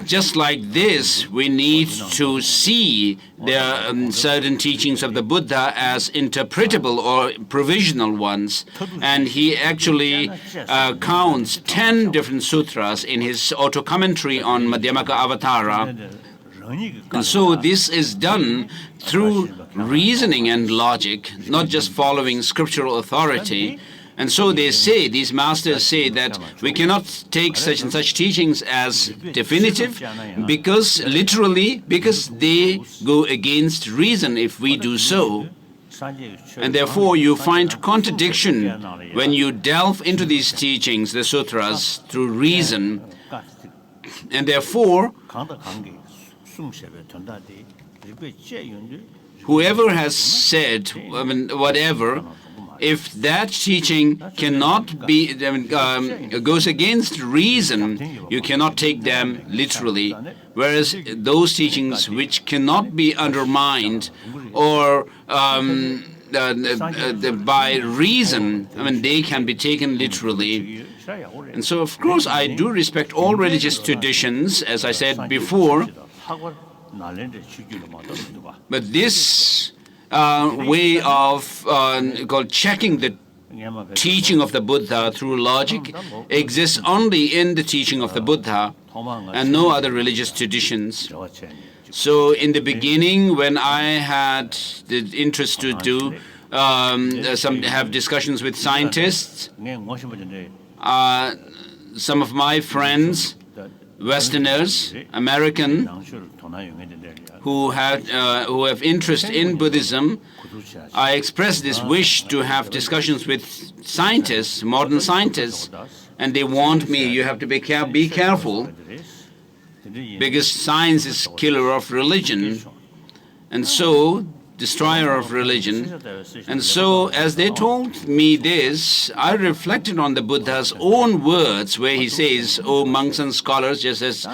just like this, we need to see the certain teachings of the Buddha as interpretable or provisional ones. And he actually counts 10 different sutras in his auto-commentary on Madhyamaka Avatara. And so this is done through reasoning and logic, not just following scriptural authority. And so they say, these masters say that we cannot take such and such teachings as definitive because they go against reason if we do so. And therefore you find contradiction when you delve into these teachings, the sutras, through reason. And therefore, whoever has said whatever, if that teaching cannot be, goes against reason, you cannot take them literally. Whereas those teachings which cannot be undermined or by reason, they can be taken literally. And so, of course, I do respect all religious traditions, as I said before. But this way of called checking the teaching of the Buddha through logic exists only in the teaching of the Buddha and no other religious traditions. So in the beginning, when I had the interest to do have discussions with scientists, some of my friends, Westerners, American, who have interest in Buddhism, I expressed this wish to have discussions with scientists, modern scientists, and they warned me, you have to be careful, because science is killer of religion, and so destroyer of religion. And so as they told me this, I reflected on the Buddha's own words where he says, "O monks and scholars, just as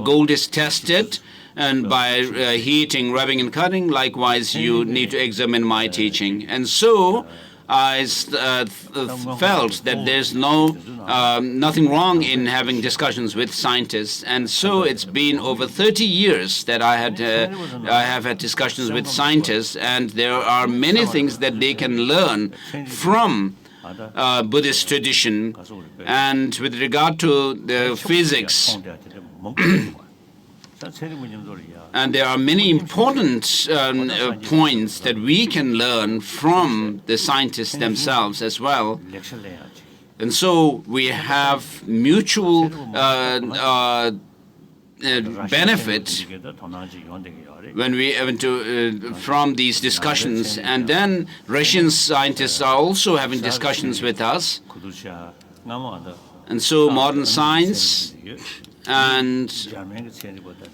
gold is tested, and by heating, rubbing, and cutting, likewise you need to examine my teaching." And so felt that there's nothing wrong in having discussions with scientists, and so it's been over 30 years that I have had discussions with scientists, and there are many things that they can learn from Buddhist tradition. And with regard to the physics, and there are many important points that we can learn from the scientists themselves as well. And so we have mutual benefit when we from these discussions. And then Russian scientists are also having discussions with us. And so modern science and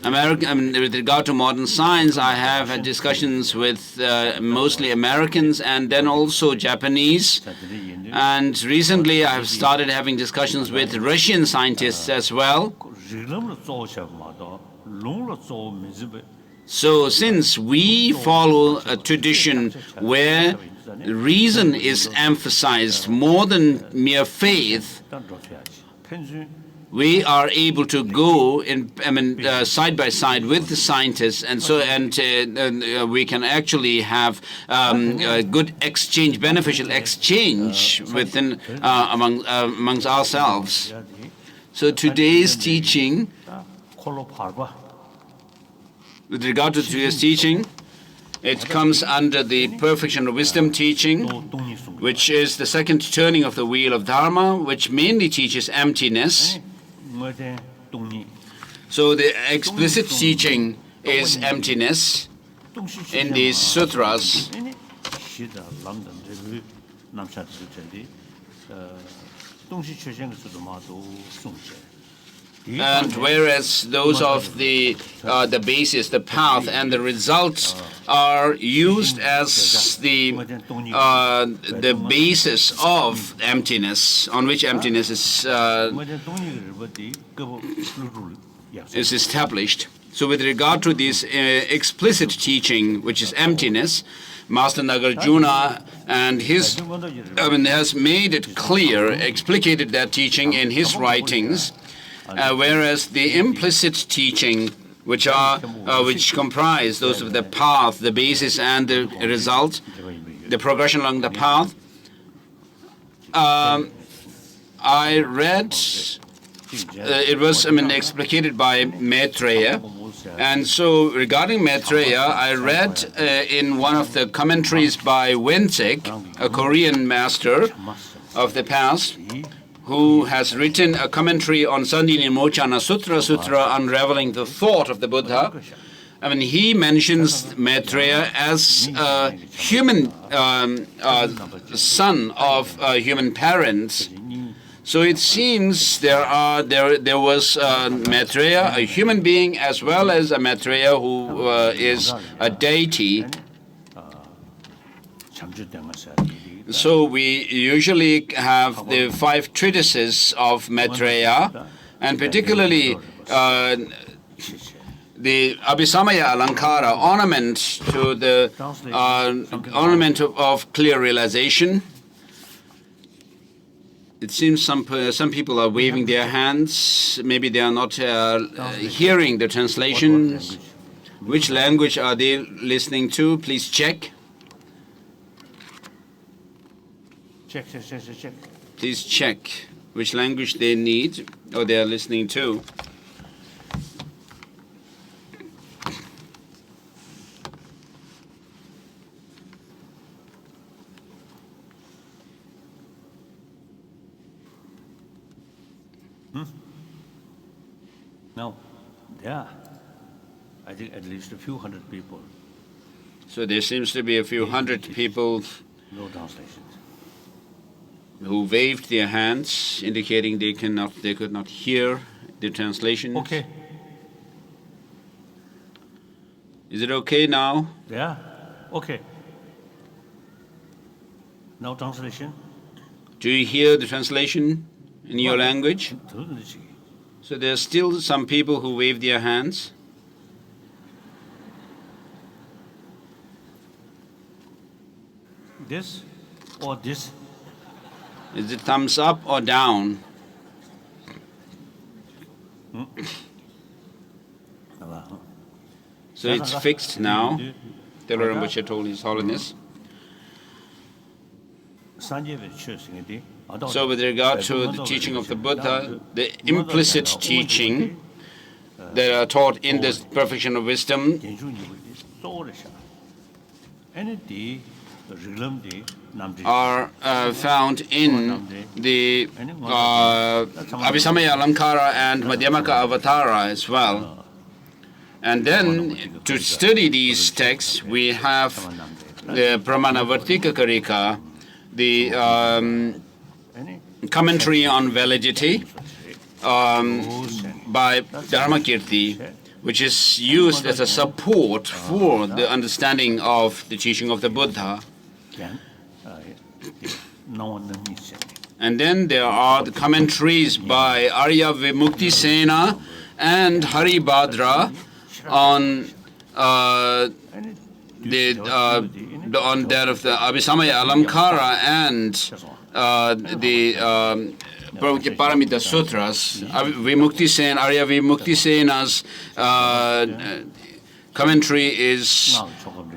with regard to modern science, I have had discussions with mostly Americans and then also Japanese. And recently I have started having discussions with Russian scientists as well. So since we follow a tradition where reason is emphasized more than mere faith, we are able to go side by side with the scientists, and so we can actually have a good exchange, beneficial exchange within amongst ourselves. So today's teaching, with regard to today's teaching, it comes under the perfection of wisdom teaching, which is the second turning of the wheel of Dharma, which mainly teaches emptiness. So the explicit teaching is emptiness in these sutras. And whereas those of the basis, the path, and the results are used as the basis of emptiness, on which emptiness is established. So with regard to this explicit teaching, which is emptiness, Master Nagarjuna and has made it clear, explicated that teaching in his writings. Whereas the implicit teaching, which comprise those of the path, the basis, and the result, the progression along the path, I read it was explicated by Maitreya, and so regarding Maitreya, I read in one of the commentaries by Wenzik, a Korean master of the past, who has written a commentary on Sandini Mochana Sutra, unraveling the thought of the Buddha. He mentions Maitreya as a human son of human parents. So it seems there was Maitreya, a human being, as well as a Maitreya who is a deity. So we usually have the 5 treatises of Maitreya, and particularly the Abhisamaya Alankara, ornament to the ornament of clear realization. It seems some people are waving their hands. Maybe they are not hearing the translation. Which language are they listening to? Please check. Check. Please check which language they need or they are listening to. No, yeah, I think at least a few hundred people. So there seems to be a few hundred people no translations who waved their hands, indicating they could not hear the translation. Okay. Is it okay now? Yeah, okay. No translation? Do you hear the translation in your language? So there are still some people who wave their hands. This or this? Is it thumbs up or down? So it's fixed now. Telo Rinpoche told His Holiness. So with regard to the teaching of the Buddha, the implicit teaching that are taught in this perfection of wisdom are found in the Abhisamaya Alamkara and Madhyamaka Avatara as well. And then to study these texts, we have the Pramanavartika Karika, the commentary on validity by Dharmakirti, which is used as a support for the understanding of the teaching of the Buddha. And then there are the commentaries by Arya Vimuktisena and Haribhadra on that of the Abhisamaya Alamkara and the Paramita Sutras. Vimuktisena, Arya Vimuktisena's commentary is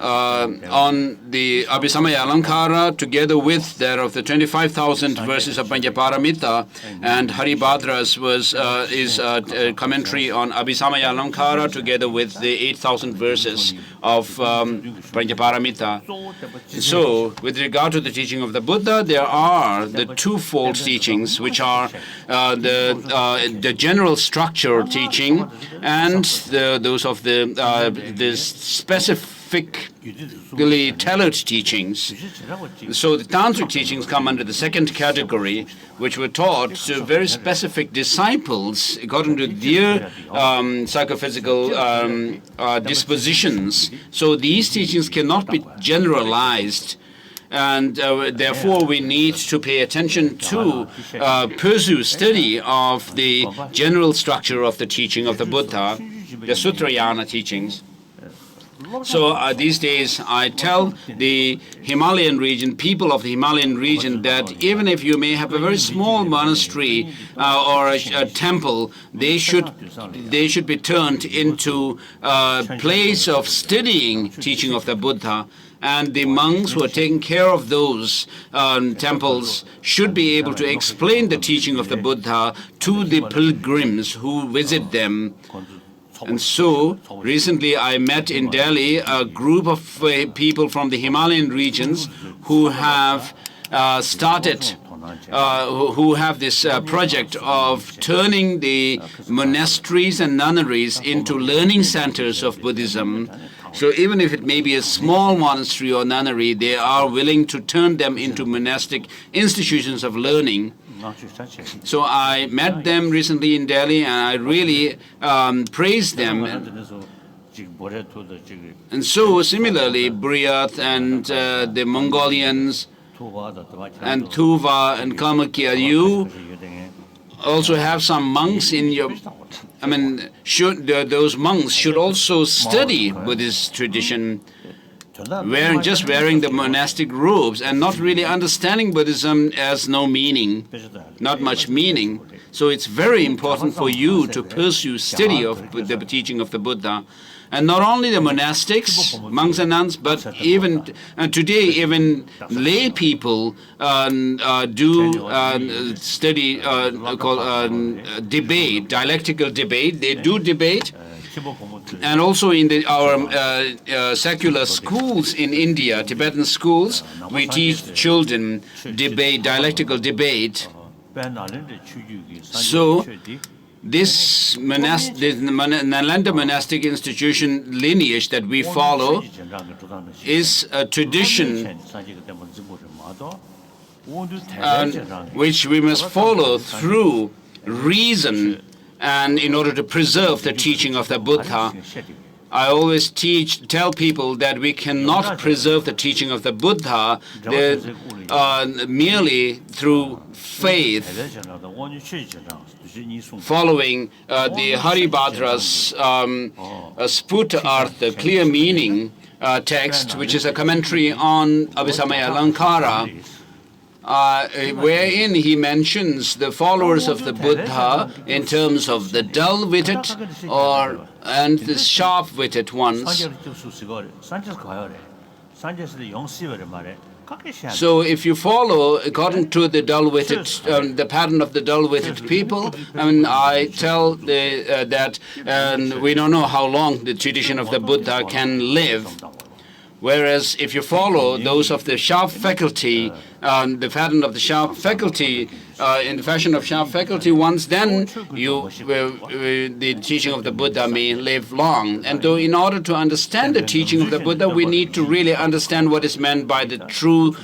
on the Abhisamaya Alamkara together with that of the 25,000 verses of Panchaparamita, and Haribhadra's is a commentary on Abhisamaya Alamkara together with the 8,000 verses of Panchaparamita. So, with regard to the teaching of the Buddha, there are the twofold teachings, which are the general structure teaching and those of the specifically tailored teachings. So the tantric teachings come under the second category, which were taught to very specific disciples according to their psychophysical dispositions. So these teachings cannot be generalized. And therefore, we need to pay attention to pursue study of the general structure of the teaching of the Buddha, the Sutrayana teachings. So these days, I tell the Himalayan region, people of the Himalayan region, that even if you may have a very small monastery or a temple, they should be turned into a place of studying teaching of the Buddha. And the monks who are taking care of those temples should be able to explain the teaching of the Buddha to the pilgrims who visit them. And so, recently I met in Delhi a group of people from the Himalayan regions who have who have this project of turning the monasteries and nunneries into learning centers of Buddhism. So even if it may be a small monastery or nunnery, they are willing to turn them into monastic institutions of learning. So I met them recently in Delhi, and I really praised them. And so similarly, Buryat and the Mongolians and Tuva and Kalmykia, you also have some monks in your... I mean, those monks should also study Buddhist tradition, wearing the monastic robes and not really understanding Buddhism as no meaning, not much meaning. So it's very important for you to pursue study of the teaching of the Buddha. And not only the monastics, monks and nuns, but even today, even lay people do study, debate, dialectical debate. They do debate. And also in our secular schools in India, Tibetan schools, we teach children debate, dialectical debate. So this Nalanda monastic institution lineage that we follow is a tradition which we must follow through reason and in order to preserve the teaching of the Buddha. I always tell people that we cannot preserve the teaching of the Buddha merely through faith, following the Haribhadra's Sputa Artha, clear meaning text, which is a commentary on Abhisamaya Alankara. wherein he mentions the followers of the Buddha in terms of the dull-witted and the sharp-witted ones. So if you follow according to the dull-witted, the pattern of the dull-witted people, I tell that we don't know how long the tradition of the Buddha can live. Whereas if you follow those of the sharp faculty, the pattern of the sharp faculty, in the fashion of sharp faculty ones, then the teaching of the Buddha may live long. And though in order to understand the teaching of the Buddha, we need to really understand what is meant by the true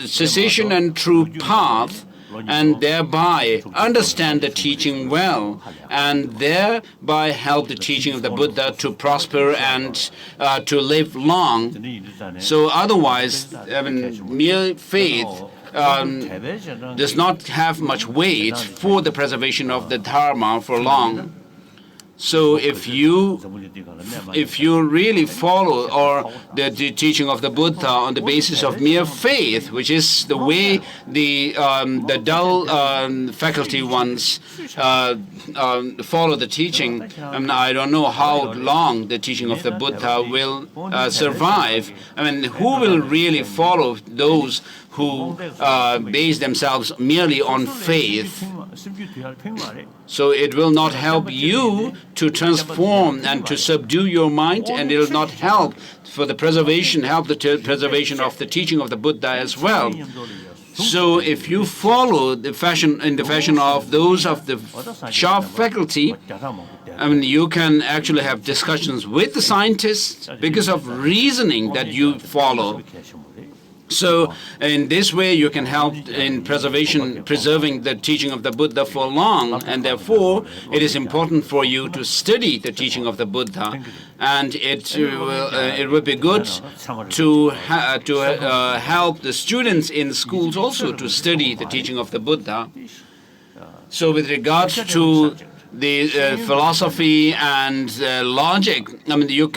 cessation and true path, and thereby understand the teaching well, and thereby help the teaching of the Buddha to prosper and to live long. So otherwise, mere faith does not have much weight for the preservation of the Dharma for long. So if you really follow the teaching of the Buddha on the basis of mere faith, which is the way the dull faculty ones follow the teaching, I don't know how long the teaching of the Buddha will survive. Who will really follow those who base themselves merely on faith? So it will not help you to transform and to subdue your mind, and it will not help for the preservation of the teaching of the Buddha as well. So if you follow the fashion of those of the sharp faculty, you can actually have discussions with the scientists because of reasoning that you follow. So in this way, you can help in preserving the teaching of the Buddha for long, and therefore it is important for you to study the teaching of the Buddha, and it will be good to help the students in schools also to study the teaching of the Buddha. So with regards to the philosophy and logic, you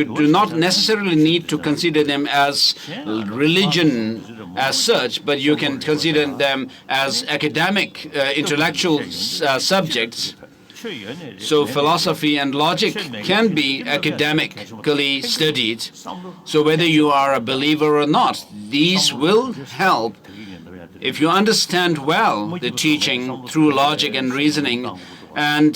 do not necessarily need to consider them as religion as such, but you can consider them as academic, intellectual subjects. So philosophy and logic can be academically studied. So whether you are a believer or not, these will help. If you understand well the teaching through logic and reasoning, and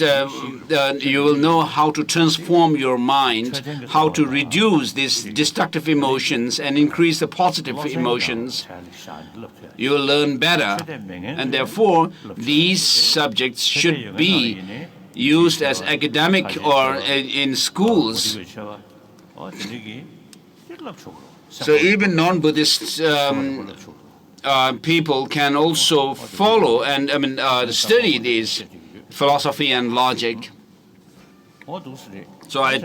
you will know how to transform your mind, how to reduce these destructive emotions and increase the positive emotions, you will learn better. And therefore, these subjects should be used as academic or in schools. So even non-Buddhist people can also follow and study these philosophy and logic. So I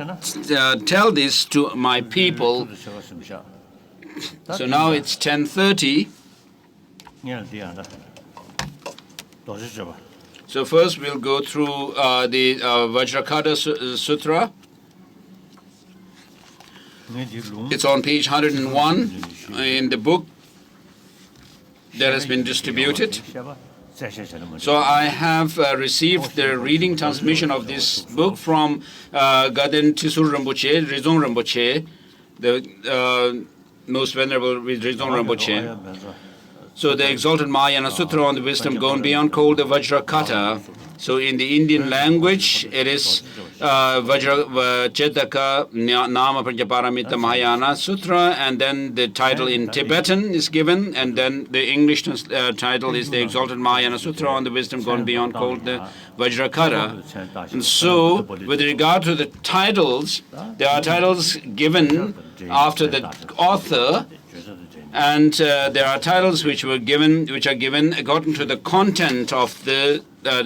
tell this to my people. So now it's 10:30. So first we'll go through the Vajrakata Sutra. It's on page 101 in the book that has been distributed. So I have received the reading transmission of this book from Gaden Tisur Rinpoche, Rizong Rinpoche, the most venerable Rizong Rinpoche. So the exalted Mahayana Sutra on the wisdom going beyond, called the Vajrakata. So in the Indian language, it is Vajradaka Nama Prajaparamita Mahayana Sutra, and then the title in Tibetan is given, and then the English title is the Exalted Mahayana Sutra on the wisdom gone beyond, called the Vajrakata. And so, with regard to the titles, there are titles given after the author, and there are titles which are given according to the content of the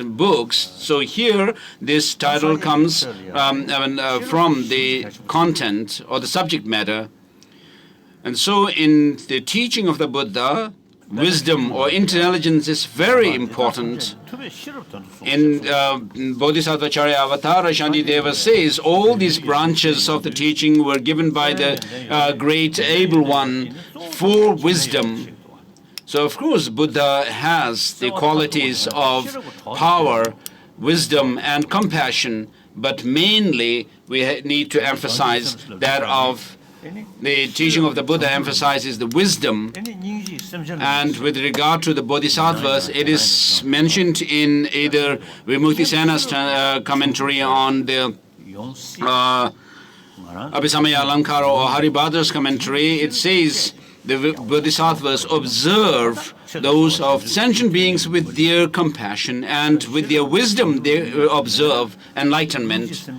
books. So here, this title comes from the content or the subject matter. And so in the teaching of the Buddha, wisdom or intelligence is very important. In Bodhisattvacharya Avatara, Shantideva says all these branches of the teaching were given by the great able one for wisdom. So, of course, Buddha has the qualities of power, wisdom, and compassion, but mainly we need to emphasize that of the teaching of the Buddha emphasizes the wisdom. And with regard to the bodhisattvas, it is mentioned in either Vimuktisena's commentary on the Abhisamaya Alankara or Haribhadra's commentary. It says the bodhisattvas observe those of sentient beings with their compassion, and with their wisdom they observe enlightenment.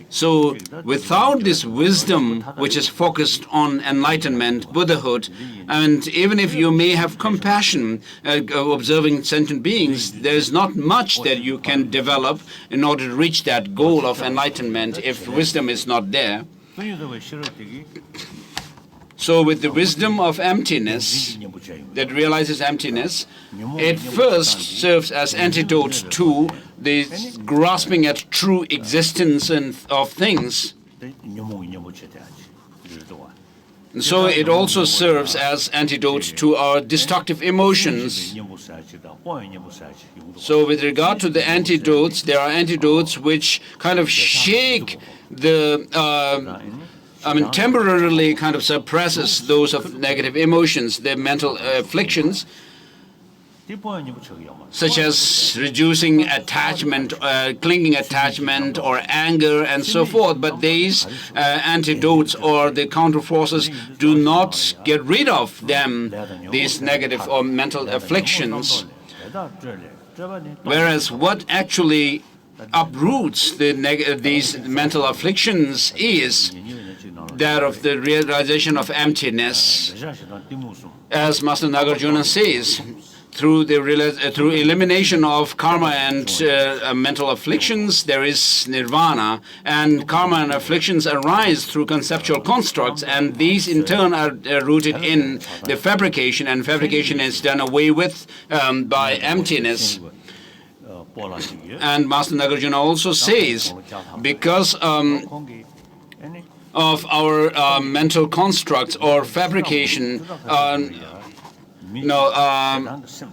So without this wisdom, which is focused on enlightenment, Buddhahood, and even if you may have compassion observing sentient beings, there is not much that you can develop in order to reach that goal of enlightenment if wisdom is not there. So with the wisdom of emptiness, that realizes emptiness, it first serves as antidote to the grasping at true existence of things. And so it also serves as antidote to our destructive emotions. So with regard to the antidotes, there are antidotes which kind of shake the temporarily kind of suppresses those of negative emotions, the mental afflictions, such as reducing attachment, clinging attachment, or anger, and so forth. But these antidotes or the counterforces do not get rid of them, these negative or mental afflictions. Whereas what actually uproots these mental afflictions is that of the realization of emptiness. As Master Nagarjuna says, through elimination of karma and mental afflictions, there is nirvana, and karma and afflictions arise through conceptual constructs, and these in turn are rooted in the fabrication, and fabrication is done away with by emptiness. And Master Nagarjuna also says, because of our mental constructs or fabrication,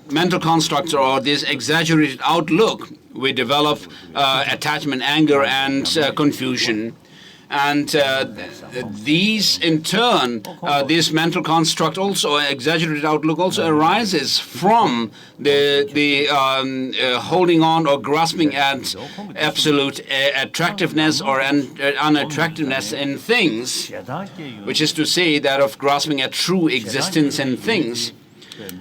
mental constructs or this exaggerated outlook, we develop attachment, anger, and confusion. And these, in turn, this mental construct also, exaggerated outlook also arises from the holding on or grasping at absolute attractiveness or unattractiveness in things, which is to say that of grasping at true existence in things.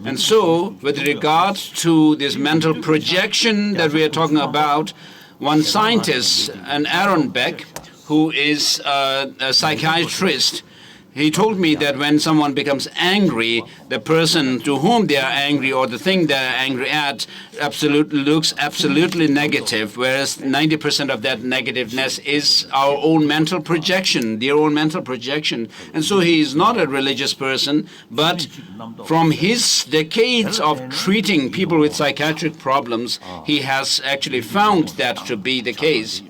And so, with regard to this mental projection that we are talking about, one scientist, an Aaron Beck, who is a psychiatrist, he told me that when someone becomes angry, the person to whom they are angry or the thing they are angry at looks absolutely negative, whereas 90% of that negativeness is our own mental projection, their own mental projection. And so he is not a religious person, but from his decades of treating people with psychiatric problems, he has actually found that to be the case.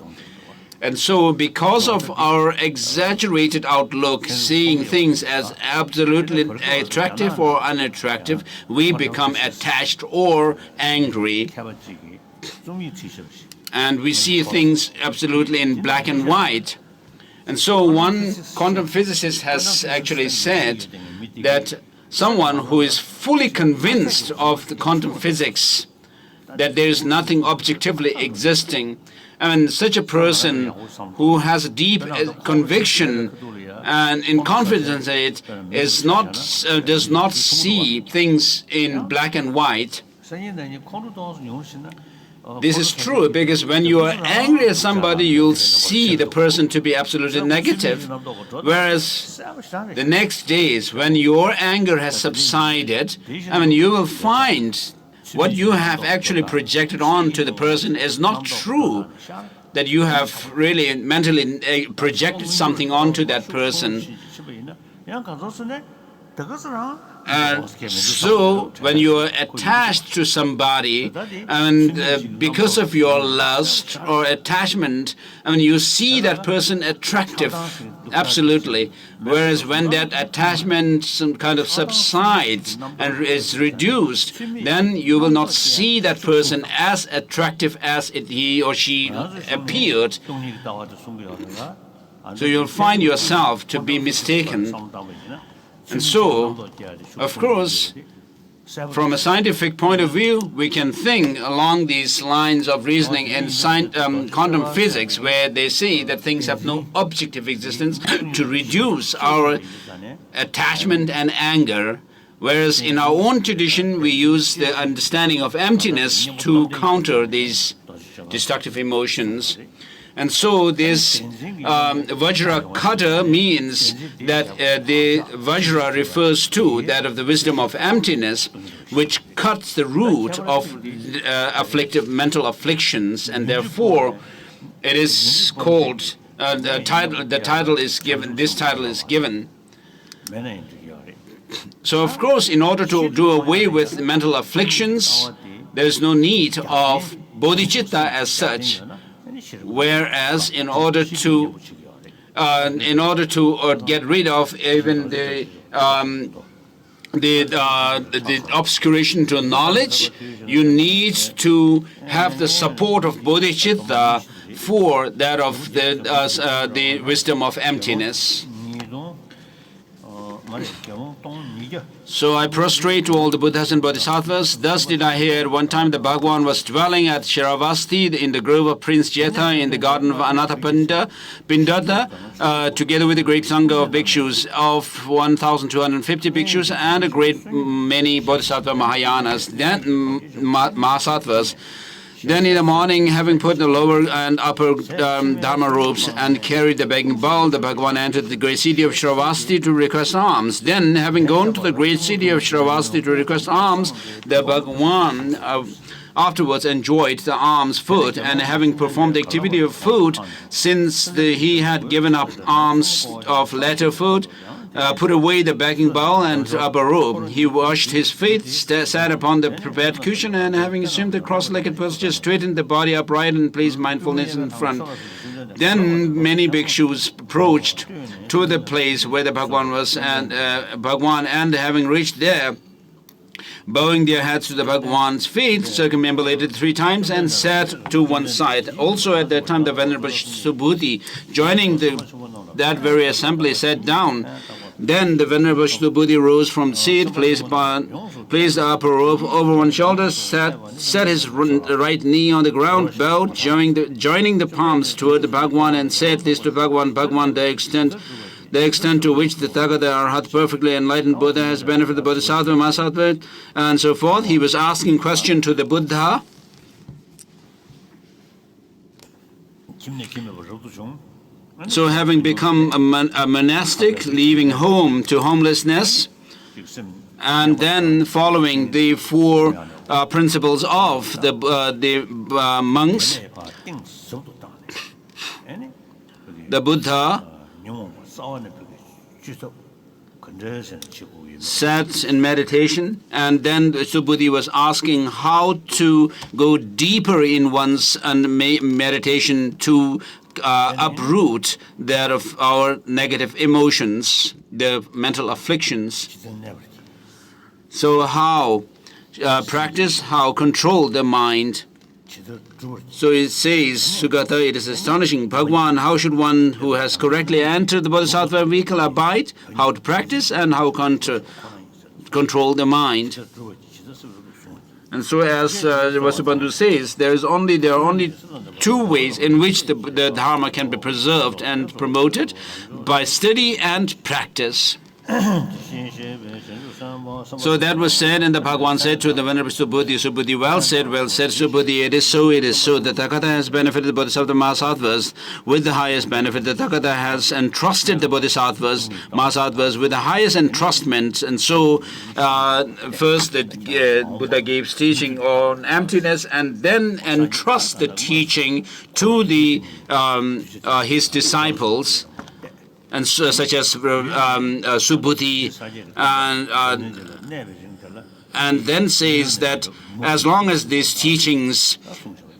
And so because of our exaggerated outlook, seeing things as absolutely attractive or unattractive, we become attached or angry. And we see things absolutely in black and white. And so one quantum physicist has actually said that someone who is fully convinced of the quantum physics, that there is nothing objectively existing, and such a person who has a deep conviction and in confidence in it does not see things in black and white. This is true because when you are angry at somebody, you'll see the person to be absolutely negative. Whereas the next days, when your anger has subsided, you will find what you have actually projected onto the person is not true, that you have really mentally projected something onto that person. So when you are attached to somebody, and because of your lust or attachment, you see that person attractive, absolutely. Whereas when that attachment kind of subsides and is reduced, then you will not see that person as attractive as he or she appeared. So you'll find yourself to be mistaken. And so, of course, from a scientific point of view, we can think along these lines of reasoning in quantum physics, where they say that things have no objective existence, to reduce our attachment and anger, whereas in our own tradition, we use the understanding of emptiness to counter these destructive emotions. And so this Vajra Kata means that the Vajra refers to that of the wisdom of emptiness, which cuts the root of afflictive mental afflictions, and therefore it is called, the title is given, this title is given. So of course, in order to do away with mental afflictions, there is no need of bodhicitta as such. Whereas in order to get rid of even the obscuration to knowledge, you need to have the support of bodhicitta for that of the wisdom of emptiness. So I prostrate to all the Buddhas and Bodhisattvas. Thus did I hear at one time that Bhagavan was dwelling at Shiravasti in the grove of Prince Jetha in the garden of Anathapindata, together with a great Sangha of bhikshus of 1,250 bhikshus and a great many Bodhisattva Mahayanas, Mahasattvas. Then in the morning, having put the lower and upper Dharma robes and carried the begging bowl, the Bhagavan entered the great city of Shiravasti to request alms. Then, having gone to the great city of Shiravasti to request alms, the Bhagavan afterwards enjoyed the alms food, and having performed the activity of food, since he had given up alms of latter food, put away the begging bowl and upper robe. He washed his feet, sat upon the prepared cushion, and having assumed the cross-legged posture, straightened the body upright and placed mindfulness in front. Then many bhikshus approached to the place where the Bhagavan was, and having reached there, bowing their heads to the Bhagavan's feet, circumambulated 3 times and sat to one side. Also at that time, the Venerable Subhuti, joining that very assembly, sat down. Then the Venerable Subhuti rose from the seat, placed the upper robe over one shoulder, set his right knee on the ground, bowed, joining the palms toward the Bhagavan, and said this to Bhagavan: Bhagavan, the extent to which the Tathagata Arhat, perfectly enlightened Buddha, has benefited the Bodhisattva, Mahasattva, and so forth. He was asking question to the Buddha. So having become a monastic, leaving home to homelessness, and then following the 4 principles of the monks, the Buddha sat in meditation, and then the Subhuti was asking how to go deeper in one's meditation to uproot that of our negative emotions, the mental afflictions. So how practice, how control the mind. So it says, Sugata, it is astonishing. Bhagavan, how should one who has correctly entered the Bodhisattva vehicle abide? How to practice and how control the mind. And so as Vasubandhu says, there are only 2 ways in which the Dharma can be preserved and promoted: by study and practice. So that was said, and the Bhagavan said to the Venerable Subhuti, Subhuti, well said, Subhuti, it is so. The Tathagata has benefited the Bodhisattva Mahasattvas with the highest benefit. The Tathagata has entrusted the Bodhisattvas, Mahasattvas, with the highest entrustment. And so first the Buddha gave teaching on emptiness, and then entrust the teaching to his disciples. and so, such as Subhuti, and then says that as long as these teachings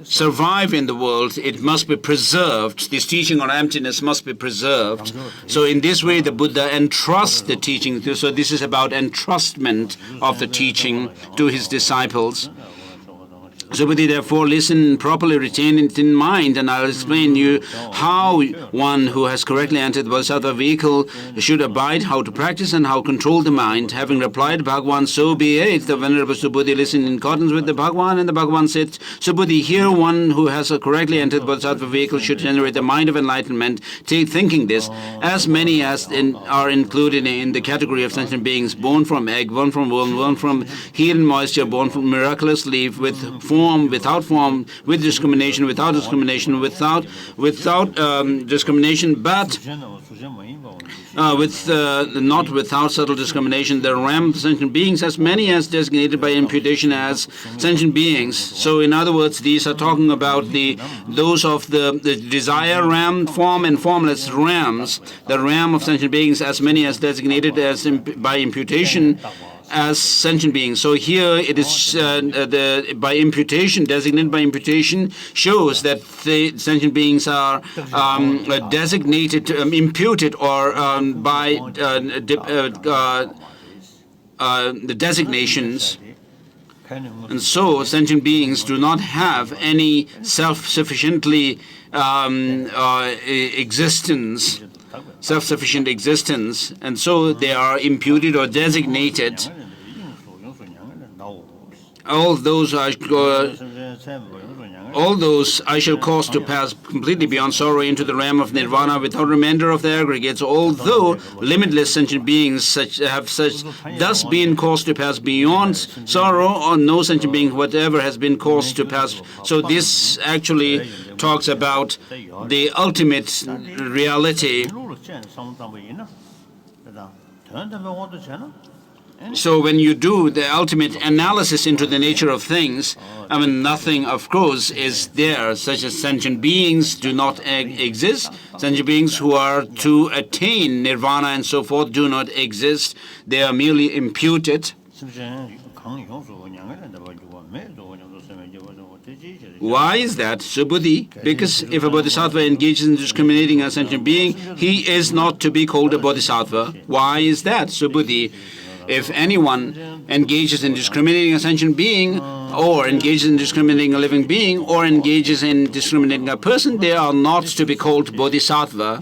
survive in the world, it must be preserved. This teaching on emptiness must be preserved. So in this way, the Buddha entrusts the teaching. So this is about entrustment of the teaching to his disciples. Subhuti, therefore, listen properly, retain it in mind, and I'll explain you how one who has correctly entered the Bodhisattva vehicle should abide, how to practice, and how to control the mind. Having replied, Bhagavan, so be it. The Venerable Subhuti listened in accordance with the Bhagavan, and the Bhagavan said, Subhuti, here one who has correctly entered the Bodhisattva vehicle should generate the mind of enlightenment. Take thinking this, as many as are included in the category of sentient beings, born from egg, born from womb, born from heat and moisture, born from miraculous leaf, with form, without form, with discrimination, without discrimination, without discrimination, but not without subtle discrimination, the realm of sentient beings, as many as designated by imputation as sentient beings. So in other words, these are talking about those of the desire realm, form and formless realms, the realm of sentient beings, as many as designated as by imputation as sentient beings. So here it is by imputation, designated by imputation, shows that the sentient beings are designated, imputed, or by the designations. And so sentient beings do not have any self-sufficiently self-sufficient existence, and so they are imputed or designated. All those I shall cause to pass completely beyond sorrow into the realm of nirvana without remainder of the aggregates. Although limitless sentient beings have thus been caused to pass beyond sorrow, or no sentient being whatever has been caused to pass. So this actually talks about the ultimate reality. So when you do the ultimate analysis into the nature of things, I mean, nothing, of course, is there, such as sentient beings do not exist. Sentient beings who are to attain nirvana and so forth do not exist. They are merely imputed. Why is that, Subhuti? Because if a bodhisattva engages in discriminating a sentient being, he is not to be called a bodhisattva. Why is that, Subhuti? If anyone engages in discriminating a sentient being, or engages in discriminating a living being, or engages in discriminating a person, they are not to be called bodhisattva.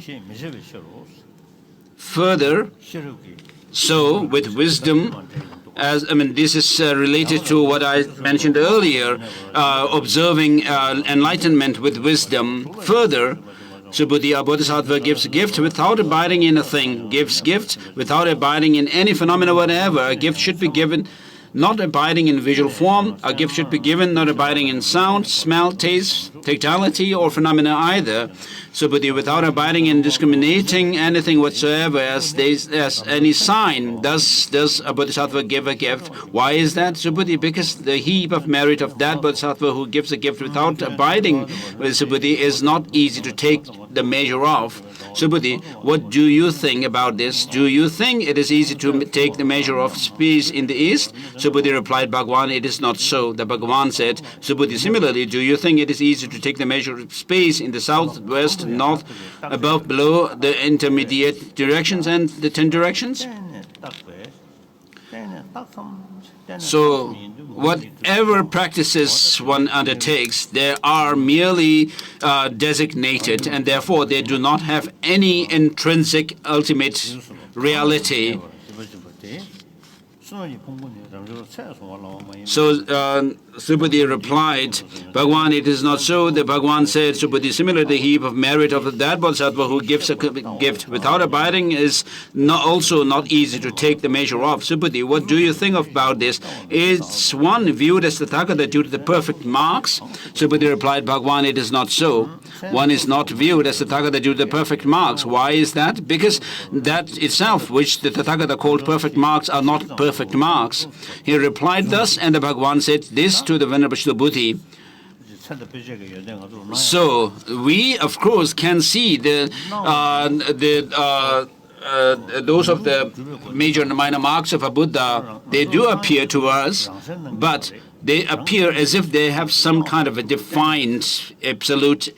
Further, so with wisdom, this is related to what I mentioned earlier, observing enlightenment with wisdom. Further, Subhuti, a bodhisattva gives a gift without abiding in a thing, gives gifts without abiding in any phenomena whatever. A gift should be given not abiding in visual form. A gift should be given not abiding in sound, smell, taste, tactility, or phenomena either. Subhuti, without abiding in discriminating anything whatsoever as any sign, does a bodhisattva give a gift. Why is that, Subhuti? Because the heap of merit of that bodhisattva who gives a gift without abiding with Subhuti is not easy to take the measure of. Subhuti, what do you think about this? Do you think it is easy to take the measure of space in the east? Subhuti replied, Bhagavan, it is not so. The Bhagavan said, Subhuti, similarly, do you think it is easy to take the measure of space in the south, west, north, above, below, the intermediate directions and the 10 directions? So, whatever practices one undertakes, they are merely designated, and therefore they do not have any intrinsic ultimate reality. So Subhuti replied, Bhagavan, it is not so. The Bhagavan said, Subhuti, similarly, the heap of merit of that bodhisattva who gives a gift without abiding is also not easy to take the measure of. Subhuti, what do you think about this? Is one viewed as Tathagata due to the perfect marks? Subhuti replied, Bhagavan, it is not so. One is not viewed as Tathagata due to the perfect marks. Why is that? Because that itself, which the Tathagata called perfect marks, are not perfect marks. He replied thus, and the Bhagavan said this to the Venerable Subhuti. So we, of course, can see those of the major and minor marks of a Buddha. They do appear to us, but they appear as if they have some kind of a defined, absolute,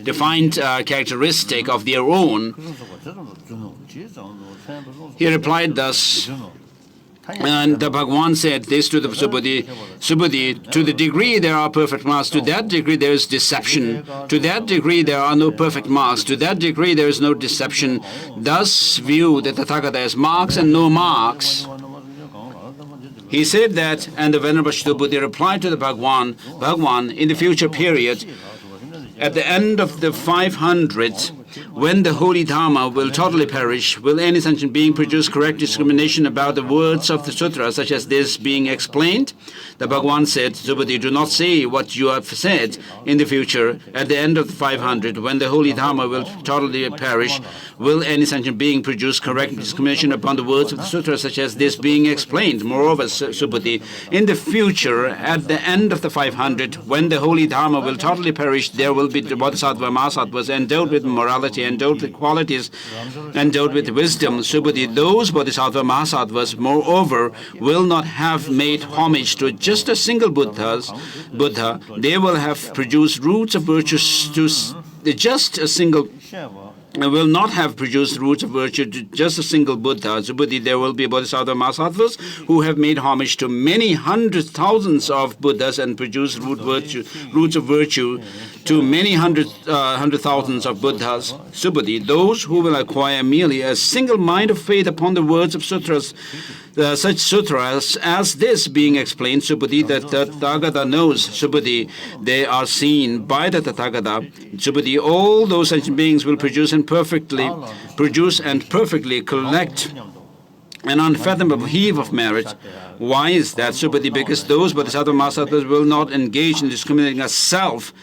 defined characteristic of their own. He replied thus, and the Bhagavan said this to the Subhuti, Subhuti, to the degree there are perfect marks, to that degree there is deception. To that degree there are no perfect marks. To that degree there is no deception. Thus view the Tathagata as marks and no marks. He said that, and the Venerable Subhuti replied to the Bhagavan, Bhagavan, in the future period, at the end of the 500, when the holy Dharma will totally perish, will any sentient being produce correct discrimination about the words of the sutra, such as this being explained? The Bhagavan said, Subhuti, do not say what you have said. In the future, at the end of the 500, when the holy Dharma will totally perish, will any sentient being produce correct discrimination upon the words of the sutra, such as this being explained? Moreover, Subhuti, in the future, at the end of the 500, when the holy Dharma will totally perish, there will be the Bodhisattva, Mahasattvas, endowed with morality, endowed with qualities, endowed with wisdom. Subhuti, those Bodhisattva, Mahasattvas, moreover, will not have made homage to just a single Buddha. They will have produced roots of virtues to just a single will not have produced roots of virtue to just a single Buddha. Subhuti, there will be Bodhisattva Mahasattvas who have made homage to many hundred thousands of Buddhas and produced roots of virtue to many hundred thousands of Buddhas. Subhuti, those who will acquire merely a single mind of faith upon the words of sutras, such sutras as this being explained, Subhuti, that the Tathagata knows. Subhuti, they are seen by the Tathagata. Subhuti, all those sentient beings will produce and perfectly collect an unfathomable heap of merit. Why is that, Subhuti? Because those Bodhisattva Mahasattvas will not engage in discriminating as self.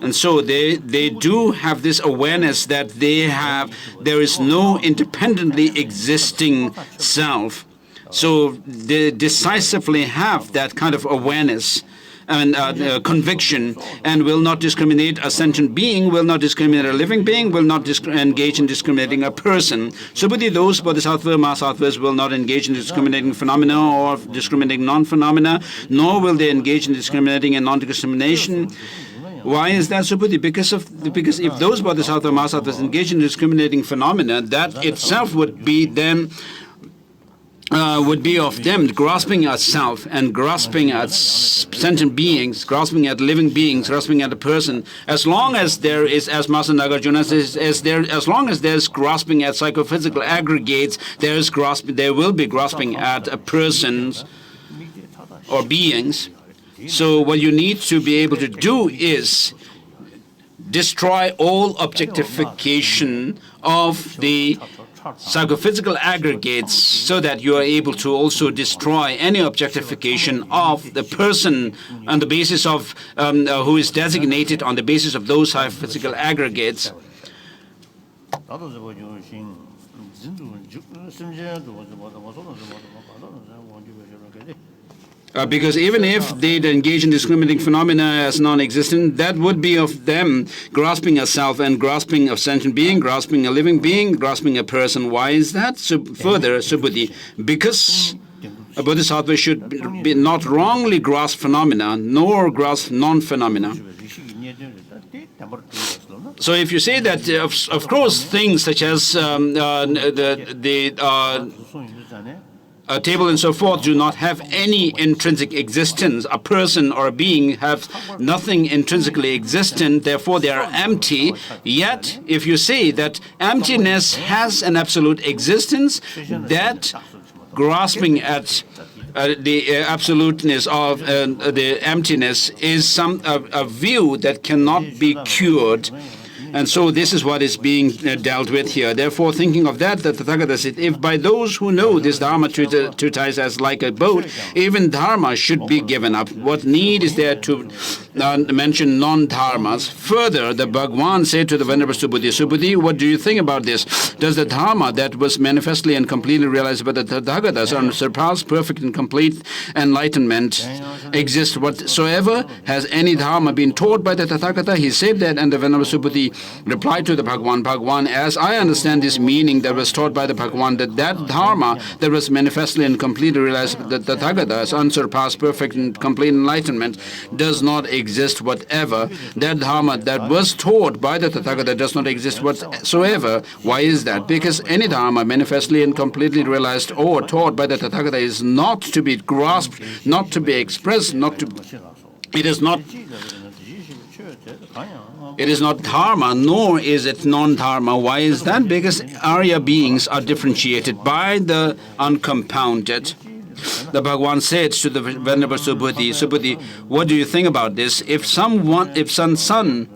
And so they do have this awareness that there is no independently existing self. So they decisively have that kind of awareness and conviction, and will not discriminate a sentient being, will not discriminate a living being, will not engage in discriminating a person. Subhuti, those Bodhisattva Mahasattvas will not engage in discriminating phenomena or discriminating non-phenomena, nor will they engage in discriminating and non-discrimination. Why is that, Subhuti? Because if those Bodhisattva Mahasattvas engage in discriminating phenomena, that itself would be then would be of them grasping at self and grasping at sentient beings, grasping at living beings, grasping at a person. As long as there is, as Master Nagarjuna says, as long as there's grasping at psychophysical aggregates, there will be grasping at persons or beings. So what you need to be able to do is destroy all objectification of the psychophysical aggregates, so that you are able to also destroy any objectification of the person on the basis of who is designated on the basis of those psychophysical aggregates. Because even if they engage in discriminating phenomena as non-existent, that would be of them grasping a self and grasping a sentient being, grasping a living being, grasping a person. Why is that? So further, Subhuti, because a Bodhisattva should be not wrongly grasp phenomena, nor grasp non-phenomena. So if you say that, of course, things such as a table and so forth do not have any intrinsic existence. A person or a being have nothing intrinsically existent, therefore they are empty. Yet, if you say that emptiness has an absolute existence, that grasping at the absoluteness of the emptiness is a view that cannot be cured. And so this is what is being dealt with here. Therefore, thinking of that, the Tathagata said, if by those who know this Dharma treatise as like a boat, even Dharma should be given up. What need is there to mention non-Dharmas? Further, the Bhagwan said to the Venerable Subhuti, Subhuti, what do you think about this? Does the Dharma that was manifestly and completely realized by the Tathagatas on surpassed perfect and complete enlightenment exist whatsoever? Has any Dharma been taught by the Tathagata? He said that, and the Venerable Subhuti replied to the Bhagwan, as I understand this meaning that was taught by the Bhagwan, that Dharma that was manifestly and completely realized by the Tathagatas, unsurpassed perfect and complete enlightenment, does not exist whatever. That Dharma that was taught by the Tathagata does not exist whatsoever. Why is that? Because any Dharma manifestly and completely realized or taught by the Tathagata is not to be grasped, not to be expressed, it is not Dharma, nor is it non-Dharma. Why is that? Because Arya beings are differentiated by the uncompounded. The Bhagwan said to the Venerable Subhuti, Subhuti, what do you think about this? If some son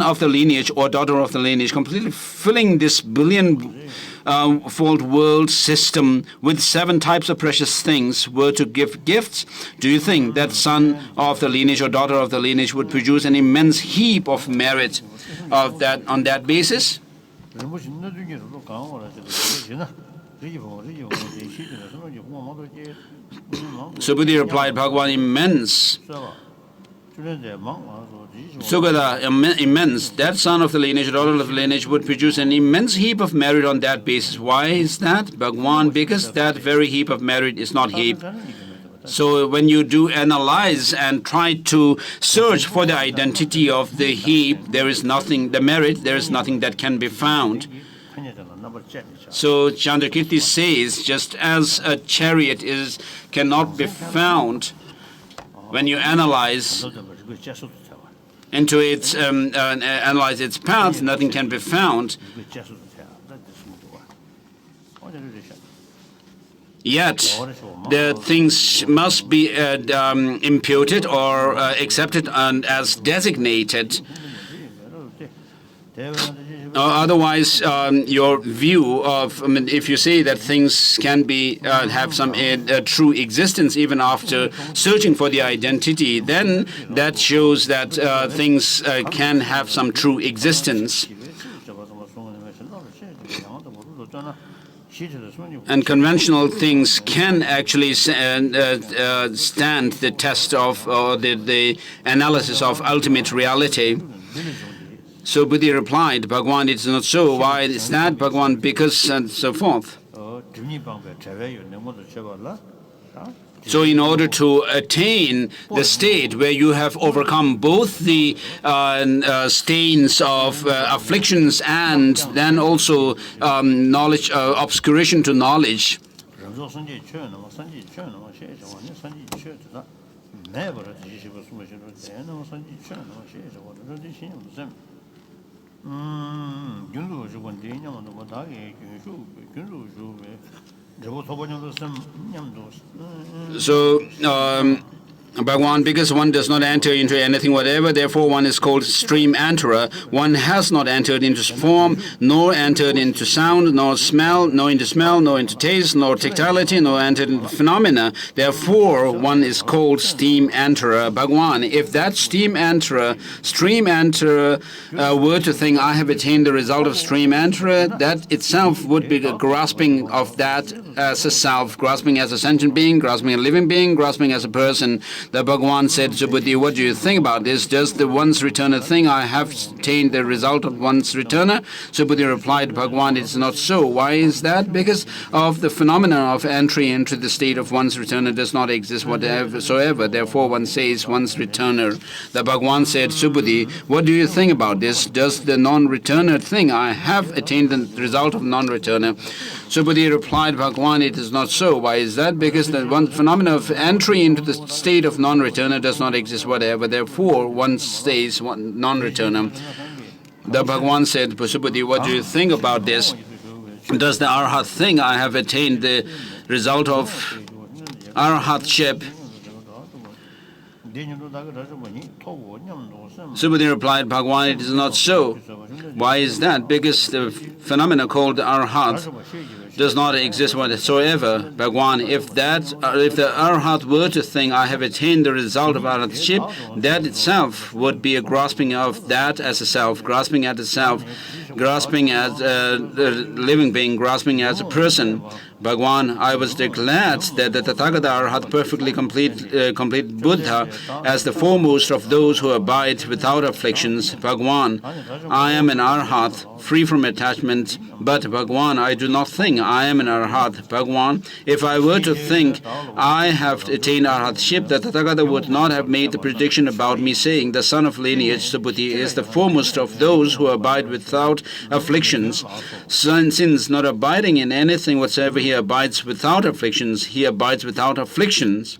of the lineage or daughter of the lineage completely filling this billion-fold world system with 7 types of precious things were to give gifts, do you think that son of the lineage or daughter of the lineage would produce an immense heap of merit on that basis? Subhuti replied, Bhagwan, immense. Sugata, immense. That son of the lineage, daughter of the lineage, would produce an immense heap of merit on that basis. Why is that? Bhagwan, because that very heap of merit is not heap. So when you do analyze and try to search for the identity of the heap, there is nothing, the merit, there is nothing that can be found. So Chandrakirti says, just as a chariot cannot be found when you analyze into its analyze its path, nothing can be found. Yet the things must be imputed or accepted as designated. Otherwise, your view of, if you say that things can be have some true existence even after searching for the identity, then that shows that things can have some true existence. And conventional things can actually stand the test of the analysis of ultimate reality. So Buddha replied, Bhagwan, it's not so. Why is that, Bhagwan? Because, and so forth. So in order to attain the state where you have overcome both the stains of afflictions and then also knowledge, obscuration to knowledge, so Bhagwan, because one does not enter into anything whatever, therefore one is called stream enterer. One has not entered into form, nor entered into sound, nor smell, nor into taste, nor tactility, nor entered into phenomena. Therefore one is called steam enterer. Bhagwan, if that stream enterer were to think, I have attained the result of stream enterer, that itself would be a grasping of that as a self, grasping as a sentient being, grasping a living being, grasping as a person. The Bhagwan said to Buddha, what do you think about this? Does the once returner think I have attained the result of once returner? So Buddha replied, Bhagwan, it's not so. Why is that? Because of the phenomena of entry into the state of once returner does not exist whatsoever. Therefore one says once returner. The Bhagwan said, Subhuti, what do you think about this? Does the non-returner think I have attained the result of non-returner? Subhuti replied, Bhagwan, it is not so. Why is that? Because the one phenomena of entry into the state of non-returner does not exist whatever. Therefore, one stays non-returner. The Bhagwan said, Subhuti, what do you think about this? Does the Arhat think I have attained the result of Arhatship? Subhuti replied, Bhagwan, it is not so. Why is that? Because the phenomena called Arhat does not exist whatsoever. Bhagwan, if the Arhat were to think I have attained the result of Arhatship, that itself would be a grasping of that as a self, grasping at the self, grasping as a living being, grasping as a person. Bhagwan, I was glad that the Tathagata Arhat perfectly complete Buddha as the foremost of those who abide without afflictions. Bhagwan, I am an Arhat, free from attachment, but Bhagwan, I do not think I am an Arhat. Bhagwan, if I were to think I have attained Arhatship, the Tathagata would not have made the prediction about me saying, the son of lineage, Subhuti, is the foremost of those who abide without afflictions. Since not abiding in anything whatsoever, he abides without afflictions. He abides without afflictions.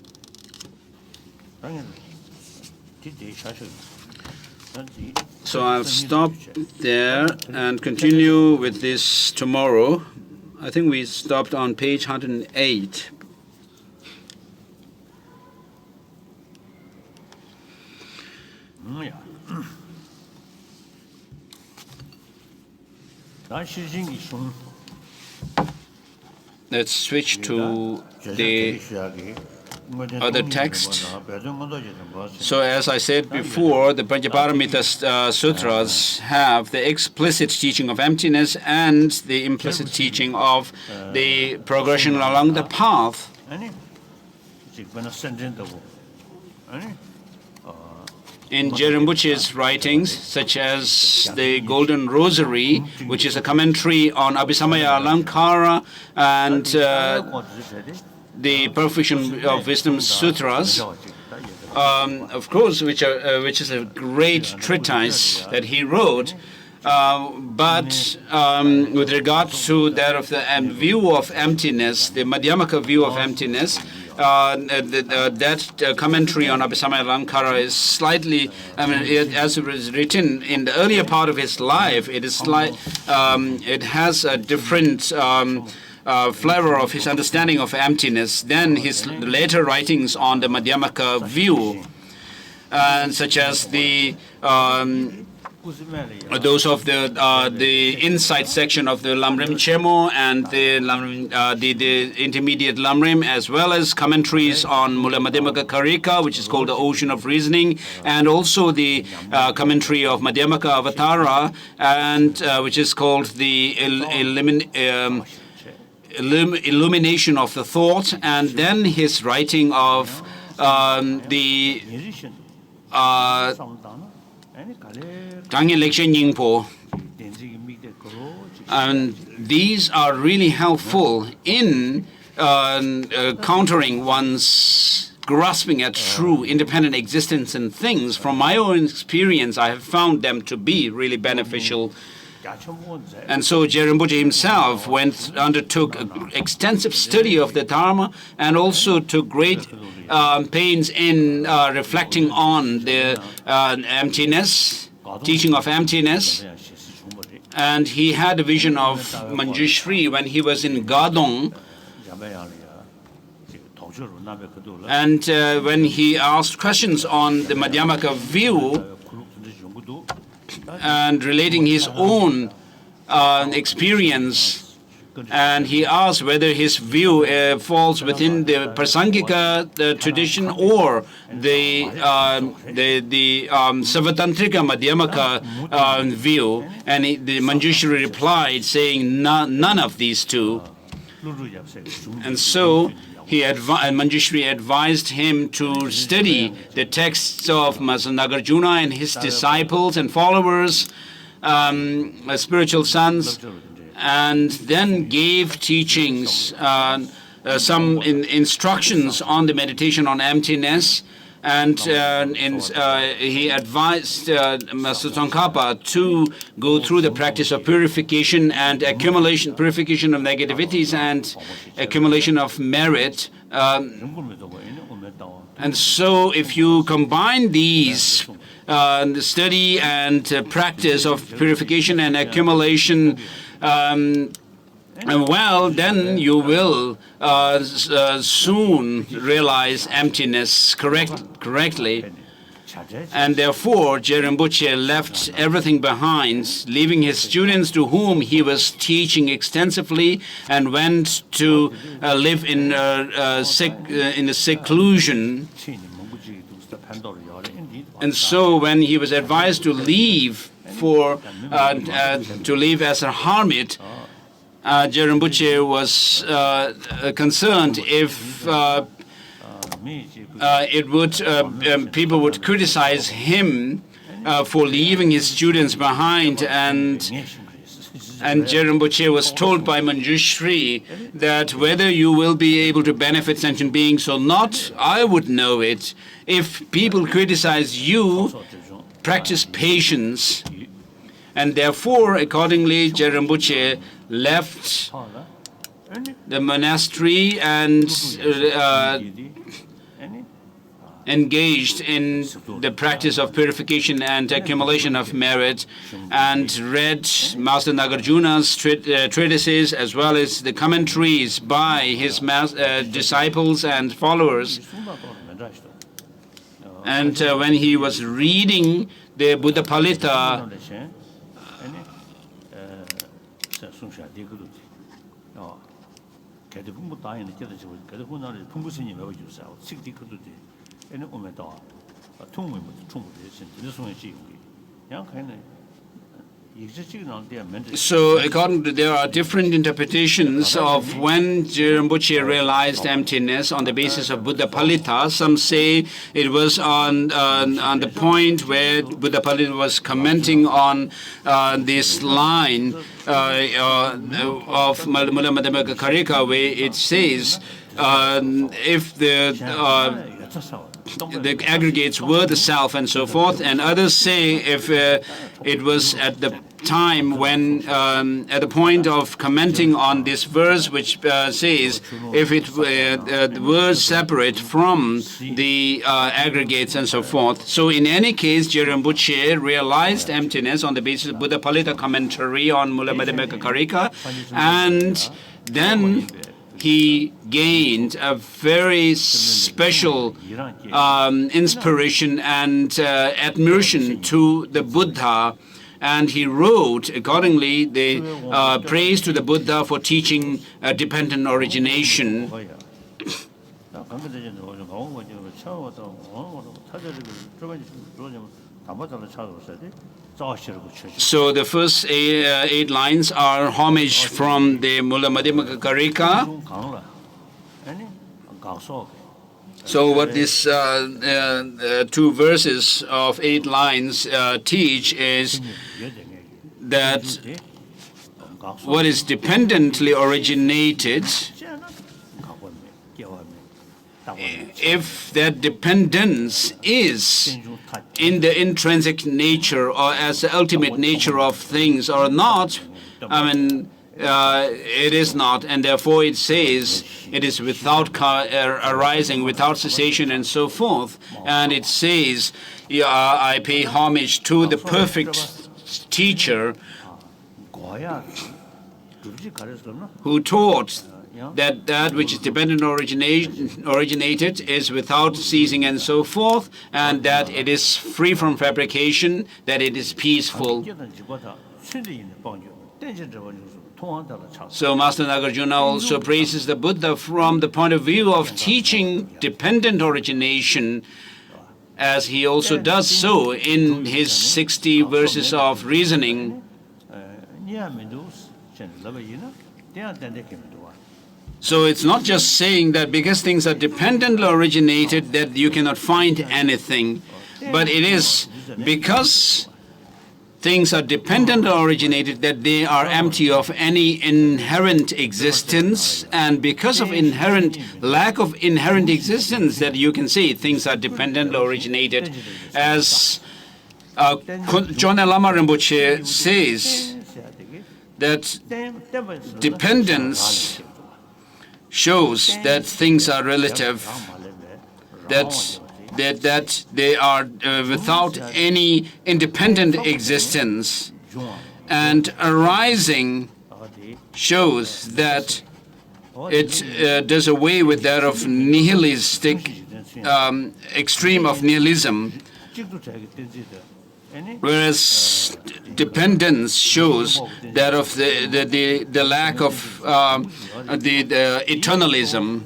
So I'll stop there and continue with this tomorrow. I think we stopped on page 108. Let's switch to the other text. So as I said before, the Panchaparamita Sutras have the explicit teaching of emptiness and the implicit teaching of the progression along the path. In Rinpoche's writings, such as the Golden Rosary, which is a commentary on Abhisamaya Alankara, and the Perfection of Wisdom Sutras, of course, which is a great treatise that he wrote. But with regard to that of the view of emptiness, the Madhyamaka view of emptiness, that commentary on Abhisamaya Alankara is slightly, as it was written in the earlier part of his life, it has a different flavor of his understanding of emptiness than his later writings on the Madhyamaka view, such as the those of the insight section of the Lamrim Chemo and the intermediate Lamrim, as well as commentaries on Mula Madhyamaka Karika, which is called the Ocean of Reasoning, and also the commentary of Madhyamaka Avatara, and which is called the Illumination of the Thought, and then his writing of the Tangye Lekshen Yingpo. And these are really helpful in countering one's grasping at true independent existence in things. From my own experience, I have found them to be really beneficial. And so Rinpoche himself undertook extensive study of the Dharma and also took great pains in reflecting on the emptiness, teaching of emptiness. And he had a vision of Manjushri when he was in Gadong. And when he asked questions on the Madhyamaka view, and relating his own experience, and he asked whether his view falls within the Prasangika tradition or the Savatantrika Madhyamaka view, and the Manjushri replied saying none of these two. And so Manjushri advised him to study the texts of Nagarjuna and his disciples and followers, spiritual sons, and then gave teachings, some instructions on the meditation on emptiness. And he advised Master Tsongkhapa to go through the practice of purification and accumulation, purification of negativities and accumulation of merit. And so if you combine these, the study and practice of purification and accumulation, well, then you will soon realize emptiness correctly. And therefore, Je Rinpoche left everything behind, leaving his students to whom he was teaching extensively, and went to live in the seclusion. And so when he was advised to leave as a hermit, Je Rinpoche was concerned if people would criticize him for leaving his students behind, and Je Rinpoche was told by Manjushri that whether you will be able to benefit sentient beings or not, I would know it. If people criticize you, practice patience. And therefore, accordingly, Je Rinpoche left the monastery and engaged in the practice of purification and accumulation of merit, and read Master Nagarjuna's treatises as well as the commentaries by his disciples and followers. And when he was reading the Buddha Palita, so according to there are different interpretations of when Je Rinpoche realized emptiness on the basis of Buddha Palita. Some say it was on the point where Buddha Palita was commenting on this line of Mula Madhyamaka Karika, where it says if the aggregates were the self and so forth, and others say if it was at the time when, at the point of commenting on this verse, which says if it were separate from the aggregates and so forth. So in any case, Je Rinpoche realized emptiness on the basis of Buddha Palita commentary on Mula Madhyamaka Karika, and then he gained a very special inspiration and admiration to the Buddha, and he wrote accordingly the praise to the Buddha for teaching dependent origination. So the first eight lines are homage from the Mula Madhyamaka Karika. So what these two verses of 8 lines teach is that what is dependently originated, if that dependence is in the intrinsic nature or as the ultimate nature of things or not, it is not, and therefore it says it is without arising, without cessation, and so forth. And it says, I pay homage to the perfect teacher who taught that that which is dependent originated is without ceasing and so forth, and that it is free from fabrication, that it is peaceful. So Master Nagarjuna also praises the Buddha from the point of view of teaching dependent origination, as he also does so in his 60 verses of reasoning. So it's not just saying that because things are dependently originated that you cannot find anything, but it is because things are dependently originated that they are empty of any inherent existence, and because of lack of inherent existence that you can say things are dependently originated. As Chone Lama Rinpoche says, that dependence shows that things are relative, that they are without any independent existence, and arising shows that it does away with that of nihilistic extreme of nihilism, whereas dependence shows that of the lack of the eternalism.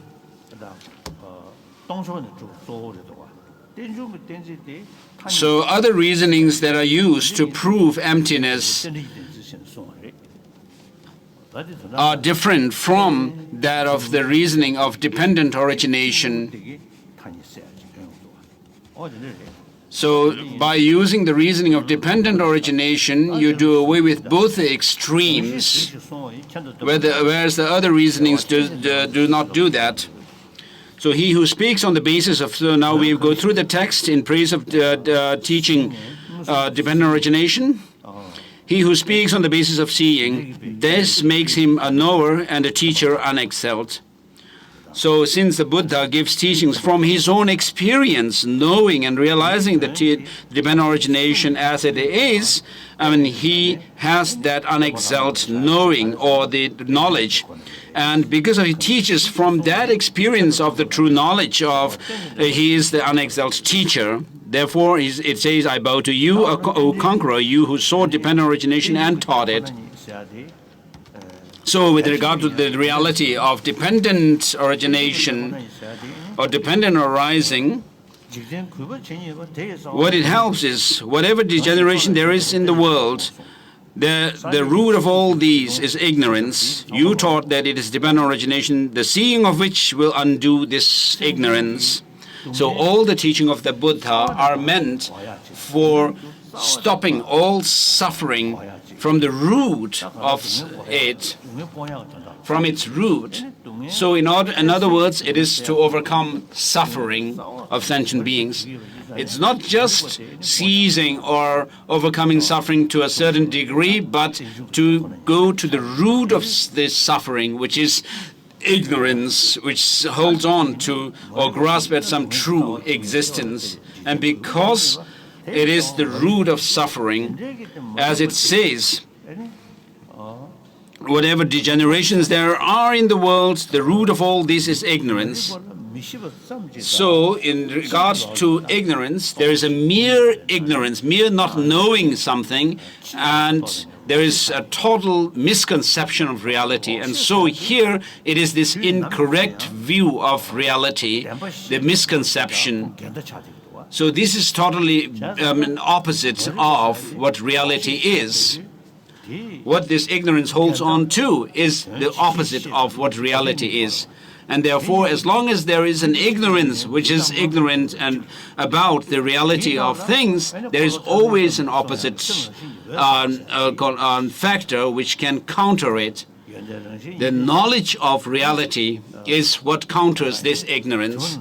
So other reasonings that are used to prove emptiness are different from that of the reasoning of dependent origination. So by using the reasoning of dependent origination, you do away with both the extremes, whereas the other reasonings do not do that. So he who speaks on the basis of, so now we go through the text in praise of teaching dependent origination. He who speaks on the basis of seeing, this makes him a knower and a teacher unexcelled. So since the Buddha gives teachings from his own experience, knowing and realizing the dependent origination as it is, I mean, he has that unexcelled knowing or the knowledge. And because he teaches from that experience of the true knowledge of, he is the unexcelled teacher. Therefore, it says, I bow to you, O conqueror, you who saw dependent origination and taught it. So with regard to the reality of dependent origination or dependent arising, what it helps is whatever degeneration there is in the world, the root of all these is ignorance. You taught that it is dependent origination, the seeing of which will undo this ignorance. So all the teaching of the Buddha are meant for stopping all suffering from the root of it, from its root. So in other words, it is to overcome suffering of sentient beings. It's not just ceasing or overcoming suffering to a certain degree, but to go to the root of this suffering, which is ignorance, which holds on to or grasp at some true existence. And because it is the root of suffering, as it says, whatever degenerations there are in the world, the root of all this is ignorance. So in regards to ignorance, there is a mere ignorance, mere not knowing something, and there is a total misconception of reality. And so here it is this incorrect view of reality, the misconception. So this is totally an opposite of what reality is. What this ignorance holds on to is the opposite of what reality is. And therefore, as long as there is an ignorance which is ignorant and about the reality of things, there is always an opposite factor which can counter it. The knowledge of reality is what counters this ignorance.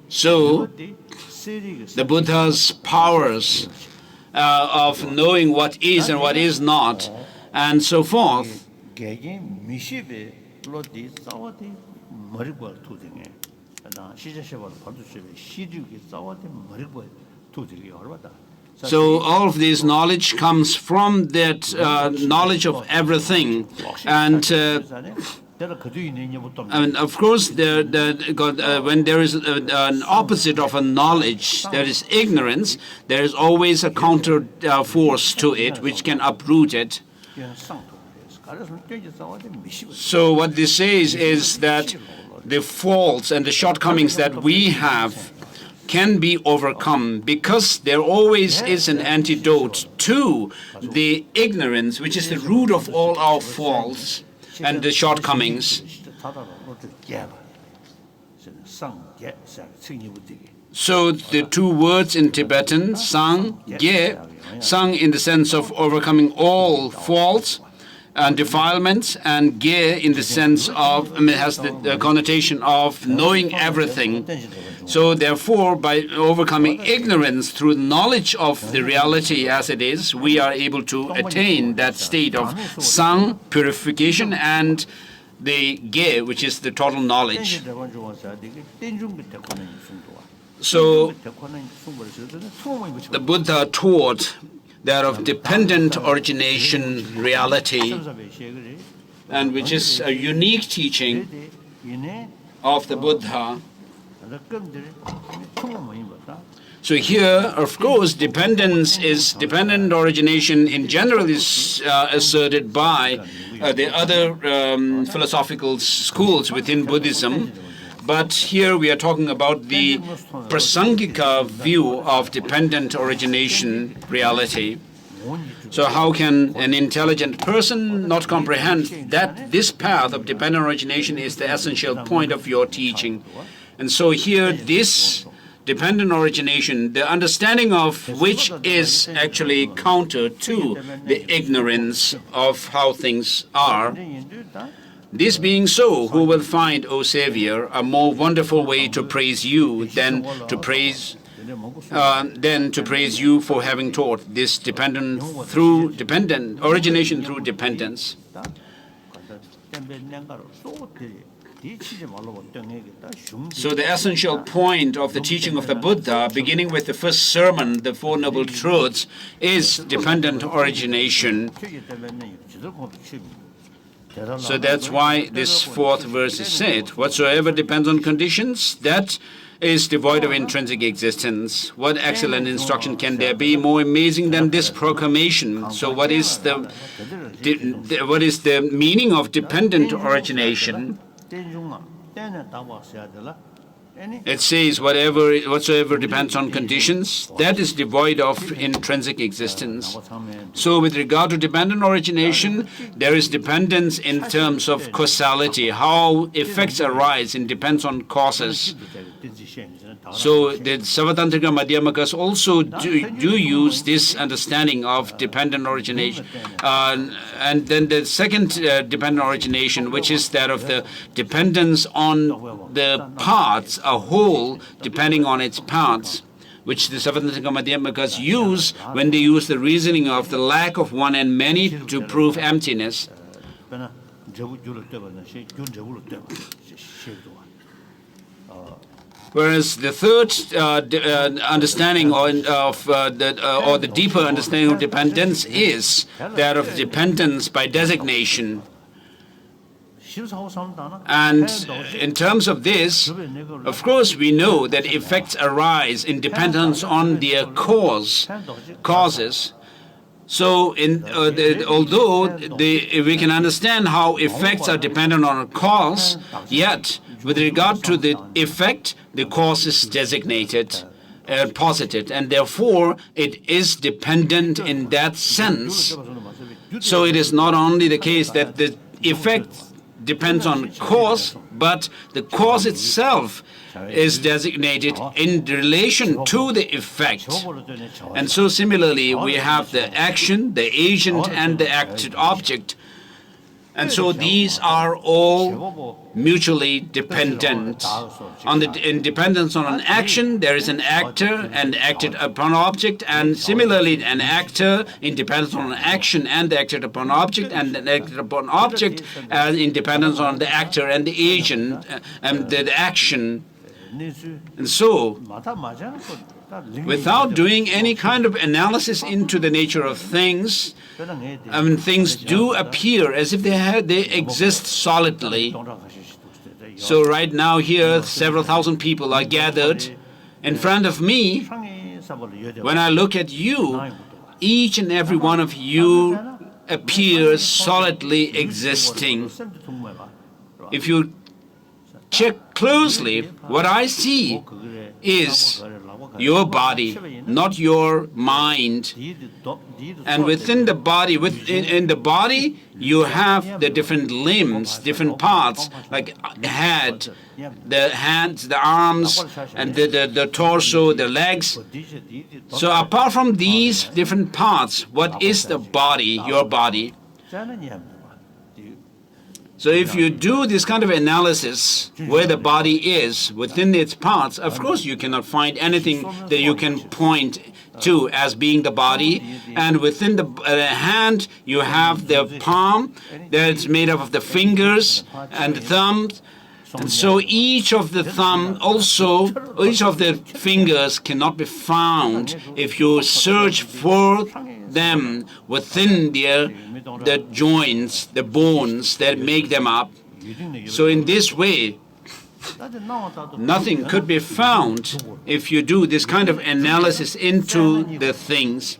So, the Buddha's powers of knowing what is and what is not, and so forth, so all of this knowledge comes from that knowledge of everything. And of course, when there is an opposite of a knowledge, there is ignorance, there is always a counter force to it which can uproot it. So what this says is that the faults and the shortcomings that we have can be overcome because there always is an antidote to the ignorance, which is the root of all our faults and the shortcomings. So the two words in Tibetan, sang, ge, sang in the sense of overcoming all faults and defilements, and ge in the sense of, it has the connotation of knowing everything. So therefore, by overcoming ignorance through knowledge of the reality as it is, we are able to attain that state of sang, purification, and they give, which is the total knowledge. So the Buddha taught that of dependent origination reality, and which is a unique teaching of the Buddha. So here, of course, dependent origination in general is asserted by the other philosophical schools within Buddhism. But here we are talking about the prasangika view of dependent origination reality. So how can an intelligent person not comprehend that this path of dependent origination is the essential point of your teaching? And so here, this dependent origination, the understanding of which is actually counter to the ignorance of how things are. This being so, who will find, O Savior, a more wonderful way to praise you than to praise you for having taught this dependent origination through dependence? So the essential point of the teaching of the Buddha, beginning with the first sermon, the Four Noble Truths, is dependent origination. So that's why this fourth verse is said, whatsoever depends on conditions, that is devoid of intrinsic existence. What excellent instruction can there be more amazing than this proclamation? So what is the meaning of dependent origination? It says whatsoever depends on conditions, that is devoid of intrinsic existence. So with regard to dependent origination, there is dependence in terms of causality. How effects arise depends on causes. So the Savatantrika Madhyamakas also do use this understanding of dependent origination. And then the second dependent origination, which is that of the dependence on the parts, a whole depending on its parts, which the Savatantrika Madhyamakas use when they use the reasoning of the lack of one and many to prove emptiness. Whereas the third understanding or the deeper understanding of dependence is that of dependence by designation. And in terms of this, of course, we know that effects arise in dependence on their causes. So, although we can understand how effects are dependent on a cause, yet with regard to the effect, the cause is designated, posited, and therefore it is dependent in that sense. So it is not only the case that the effect depends on cause, but the cause itself is designated in relation to the effect. And so similarly, we have the action, the agent, and the acted object. And so these are all mutually dependent. In dependence on an action, there is an actor and acted upon object, and similarly an actor in dependence on an action and the acted upon object, and an acted upon object and in dependence on the actor and the agent and the action. And so, without doing any kind of analysis into the nature of things, things do appear as if they exist solidly. So right now here, several thousand people are gathered in front of me. When I look at you, each and every one of you appears solidly existing. If you check closely, what I see is your body, not your mind. And within the body, in the body, you have the different limbs, different parts, like head, the hands, the arms, and the torso, the legs. So apart from these different parts, what is the body, your body? So if you do this kind of analysis, where the body is within its parts, of course you cannot find anything that you can point two as being the body, and within the hand you have the palm that's made up of the fingers and the thumbs. And so each of the fingers cannot be found if you search for them within the joints, the bones that make them up. So in this way, nothing could be found if you do this kind of analysis into the things.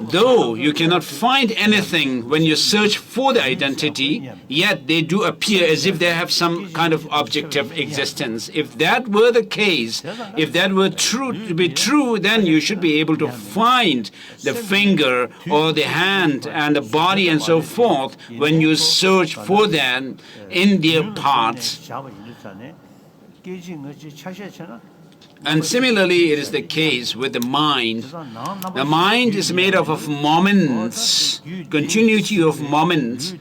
Though you cannot find anything when you search for the identity, yet they do appear as if they have some kind of objective existence. If that were the case, if that were to be true, then you should be able to find the finger or the hand and the body and so forth when you search for them in their parts. And similarly, it is the case with the mind. The mind is made up of moments, continuity of moments.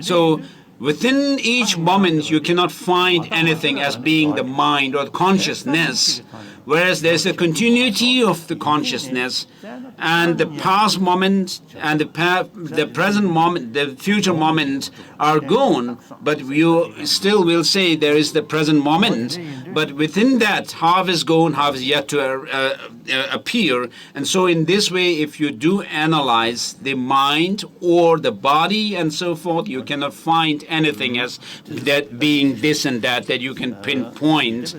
So within each moment, you cannot find anything as being the mind or the consciousness, whereas there's a continuity of the consciousness, and the past moment and the present moment, the future moment are gone, but you still will say there is the present moment. But within that, half is gone, half is yet to appear. And so in this way, if you do analyze the mind or the body and so forth, you cannot find anything as that being this and that you can pinpoint.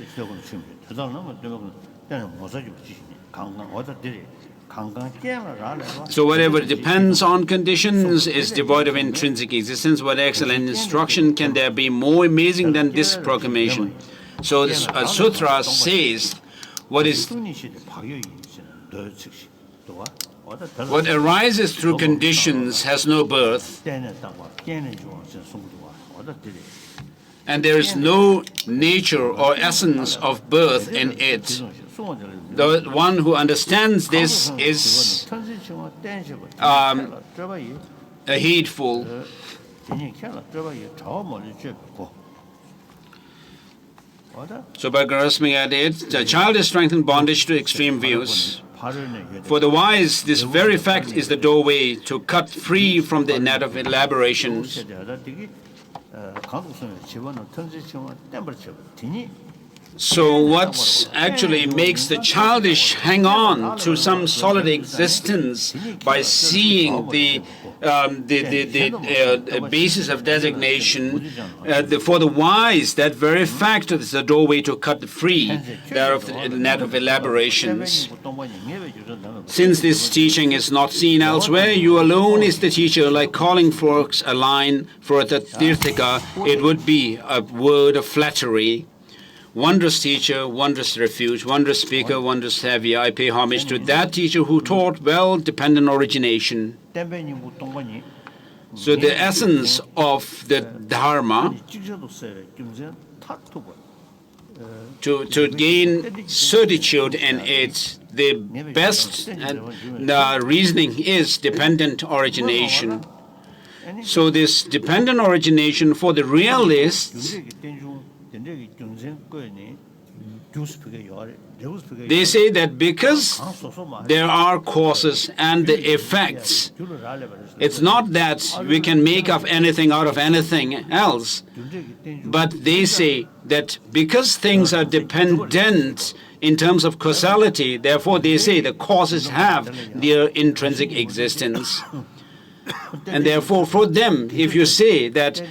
So whatever depends on conditions is devoid of intrinsic existence. What excellent instruction can there be more amazing than this proclamation? So this sutra says what arises through conditions has no birth, and there is no nature or essence of birth in it. The one who understands this is a heedful. So by grasping at it, the child is strengthened bondage to extreme views. For the wise, this very fact is the doorway to cut free from the net of elaborations. So what actually makes the childish hang on to some solid existence by seeing the basis of designation, for the wise, that very fact is the doorway to cut free thereof the net of elaborations. Since this teaching is not seen elsewhere, you alone is the teacher, like calling for a line for the Tirthika, it would be a word of flattery. Wondrous teacher, wondrous refuge, wondrous speaker, wondrous savior, I pay homage to that teacher who taught well-dependent origination. So the essence of the Dharma, to gain certitude in it, the best reasoning is dependent origination. So this dependent origination for the realists, they say that because there are causes and the effects, it's not that we can make up anything out of anything else, but they say that because things are dependent in terms of causality, therefore they say the causes have their intrinsic existence. And therefore, for them, if you say that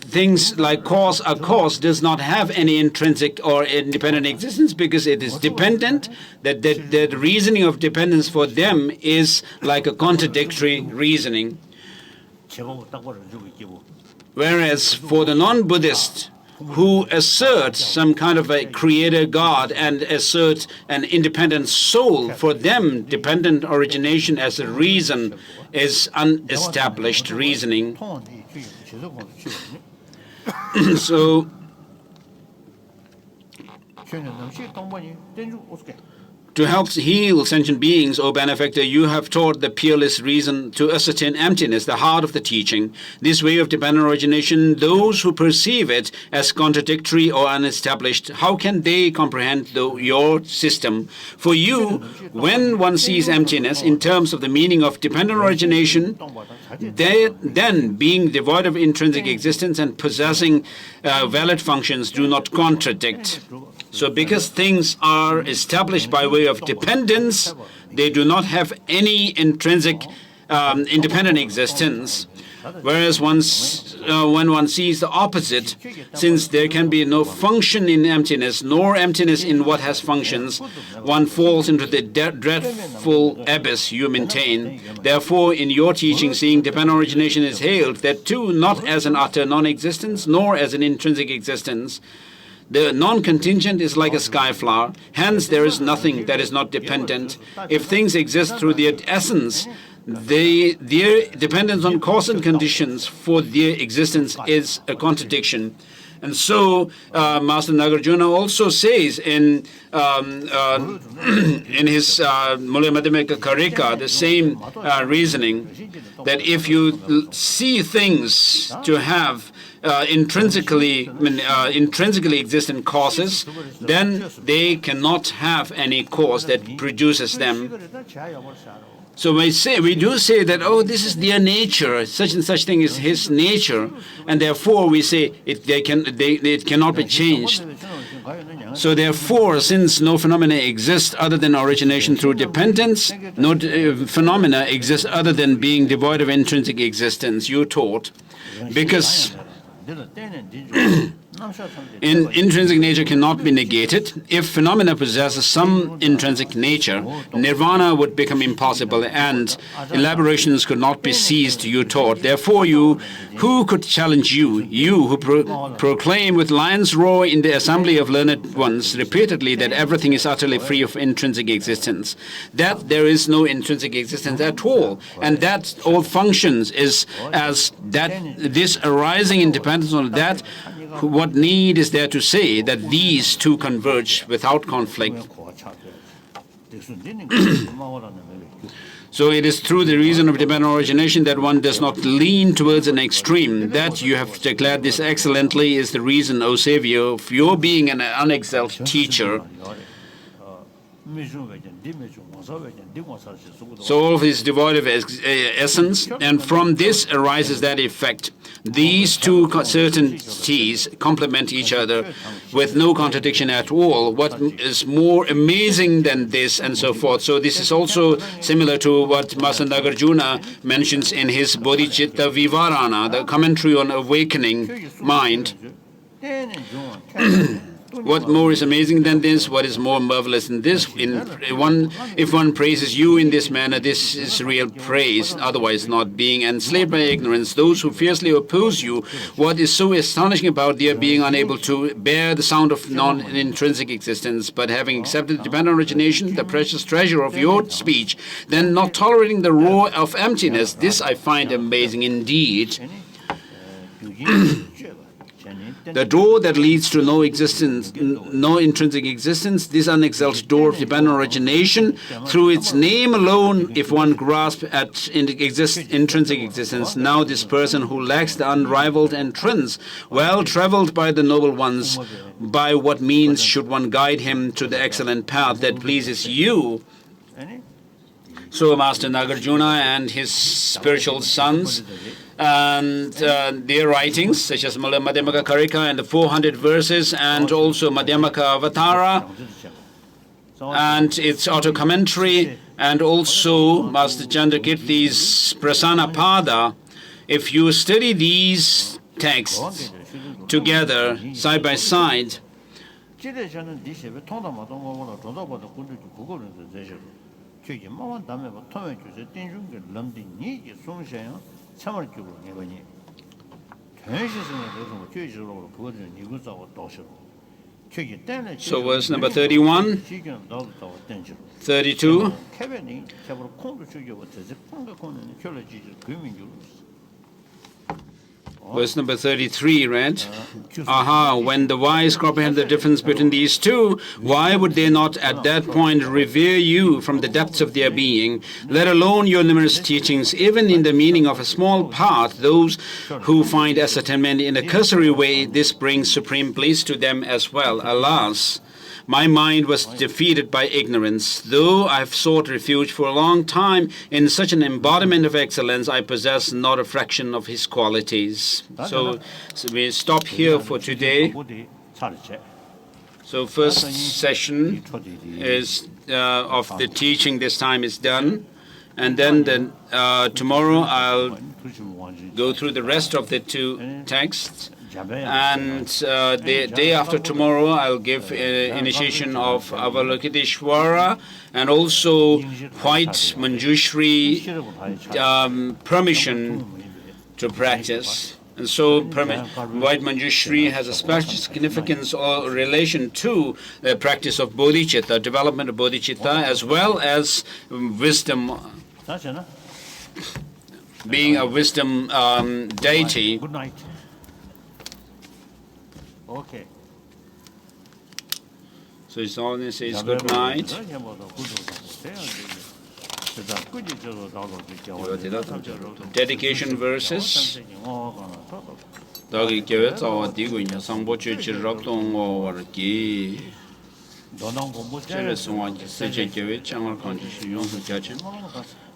things like cause or cause does not have any intrinsic or independent existence because it is dependent, that the reasoning of dependence for them is like a contradictory reasoning. Whereas for the non-Buddhist, who assert some kind of a creator God and assert an independent soul, for them, dependent origination as a reason is unestablished reasoning. So To help heal sentient beings, O benefactor, you have taught the peerless reason to ascertain emptiness, the heart of the teaching. This way of dependent origination, those who perceive it as contradictory or unestablished, how can they comprehend your system? For you, when one sees emptiness in terms of the meaning of dependent origination, then being devoid of intrinsic existence and possessing valid functions do not contradict. So because things are established by way of dependence, they do not have any intrinsic independent existence. Whereas when one sees the opposite, since there can be no function in emptiness, nor emptiness in what has functions, one falls into the dreadful abyss you maintain. Therefore, in your teaching, seeing dependent origination is hailed, that too not as an utter non-existence, nor as an intrinsic existence. The non-contingent is like a sky flower. Hence, there is nothing that is not dependent. If things exist through their essence, their dependence on cause and conditions for their existence is a contradiction. And so, Master Nagarjuna also says in his Mula Madhyamaka Karika, the same reasoning, that if you see things to have intrinsically existent causes, then they cannot have any cause that produces them. So we do say that, oh, this is their nature, such and such thing is his nature, and therefore we say it cannot be changed. So therefore, since no phenomena exist other than origination through dependence, no phenomena exist other than being devoid of intrinsic existence, you taught, because intrinsic nature cannot be negated. If phenomena possesses some intrinsic nature, nirvana would become impossible and elaborations could not be ceased, you taught. Therefore, who could challenge you? You who proclaim with lion's roar in the assembly of learned ones repeatedly that everything is utterly free of intrinsic existence, that there is no intrinsic existence at all, and that all functions is as that this arising independence on that. What need is there to say that these two converge without conflict? So it is through the reason of dependent origination that one does not lean towards an extreme. That you have declared this excellently is the reason, O Savior, of your being an unexalted teacher. So all of it is devoid of essence, and from this arises that effect. These two certainties complement each other with no contradiction at all. What is more amazing than this, and so forth. So this is also similar to what Master Nagarjuna mentions in his Bodhicitta Vivarana, the commentary on awakening mind. What more is amazing than this? What is more marvelous than this? If one praises you in this manner, this is real praise, otherwise not being enslaved by ignorance. Those who fiercely oppose you, what is so astonishing about their being unable to bear the sound of non-intrinsic existence, but having accepted dependent origination, the precious treasure of your speech, then not tolerating the roar of emptiness, this I find amazing indeed. The door that leads to no existence, no intrinsic existence, this unexalted door of dependent origination, through its name alone, if one grasps at intrinsic existence, now this person who lacks the unrivaled entrance, well traveled by the noble ones, by what means should one guide him to the excellent path that pleases you? So Master Nagarjuna and his spiritual sons, and their writings, such as Mula Madhyamaka Karika and the 400 verses, and also Madhyamaka Avatara, and its auto-commentary, and also Master Chandrakirti's Prasana Pada. If you study these texts together, side by side, so verse number 31, 32, Verse number 33 read, Aha, when the wise comprehend the difference between these two, why would they not at that point revere you from the depths of their being, let alone your numerous teachings, even in the meaning of a small part, those who find ascertainment in a cursory way, this brings supreme bliss to them as well. Alas, my mind was defeated by ignorance. Though I have sought refuge for a long time in such an embodiment of excellence, I possess not a fraction of his qualities. So we stop here for today. So first session is of the teaching this time is done. And then tomorrow I'll go through the rest of the two texts. And the day after tomorrow, I'll give initiation of Avalokiteshvara and also White Manjushri permission to practice. And so White Manjushri has a special significance or relation to the practice of bodhicitta, development of bodhicitta, as well as wisdom, being a wisdom deity. Good night. Okay. So His Holiness says good night. Dedication verses. Dagi kewe tsawa digu nya sangpo che chirakto ngo warki. Chere sungwa seche kewe changar kanchi shiyong su kachin.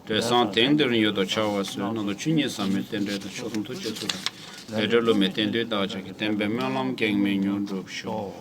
Te san tengder yodo chawa su nando chunye samme tendre to shotum tu che suda. Edelo me tende da cha ke tembe melam keng me nyon drop show.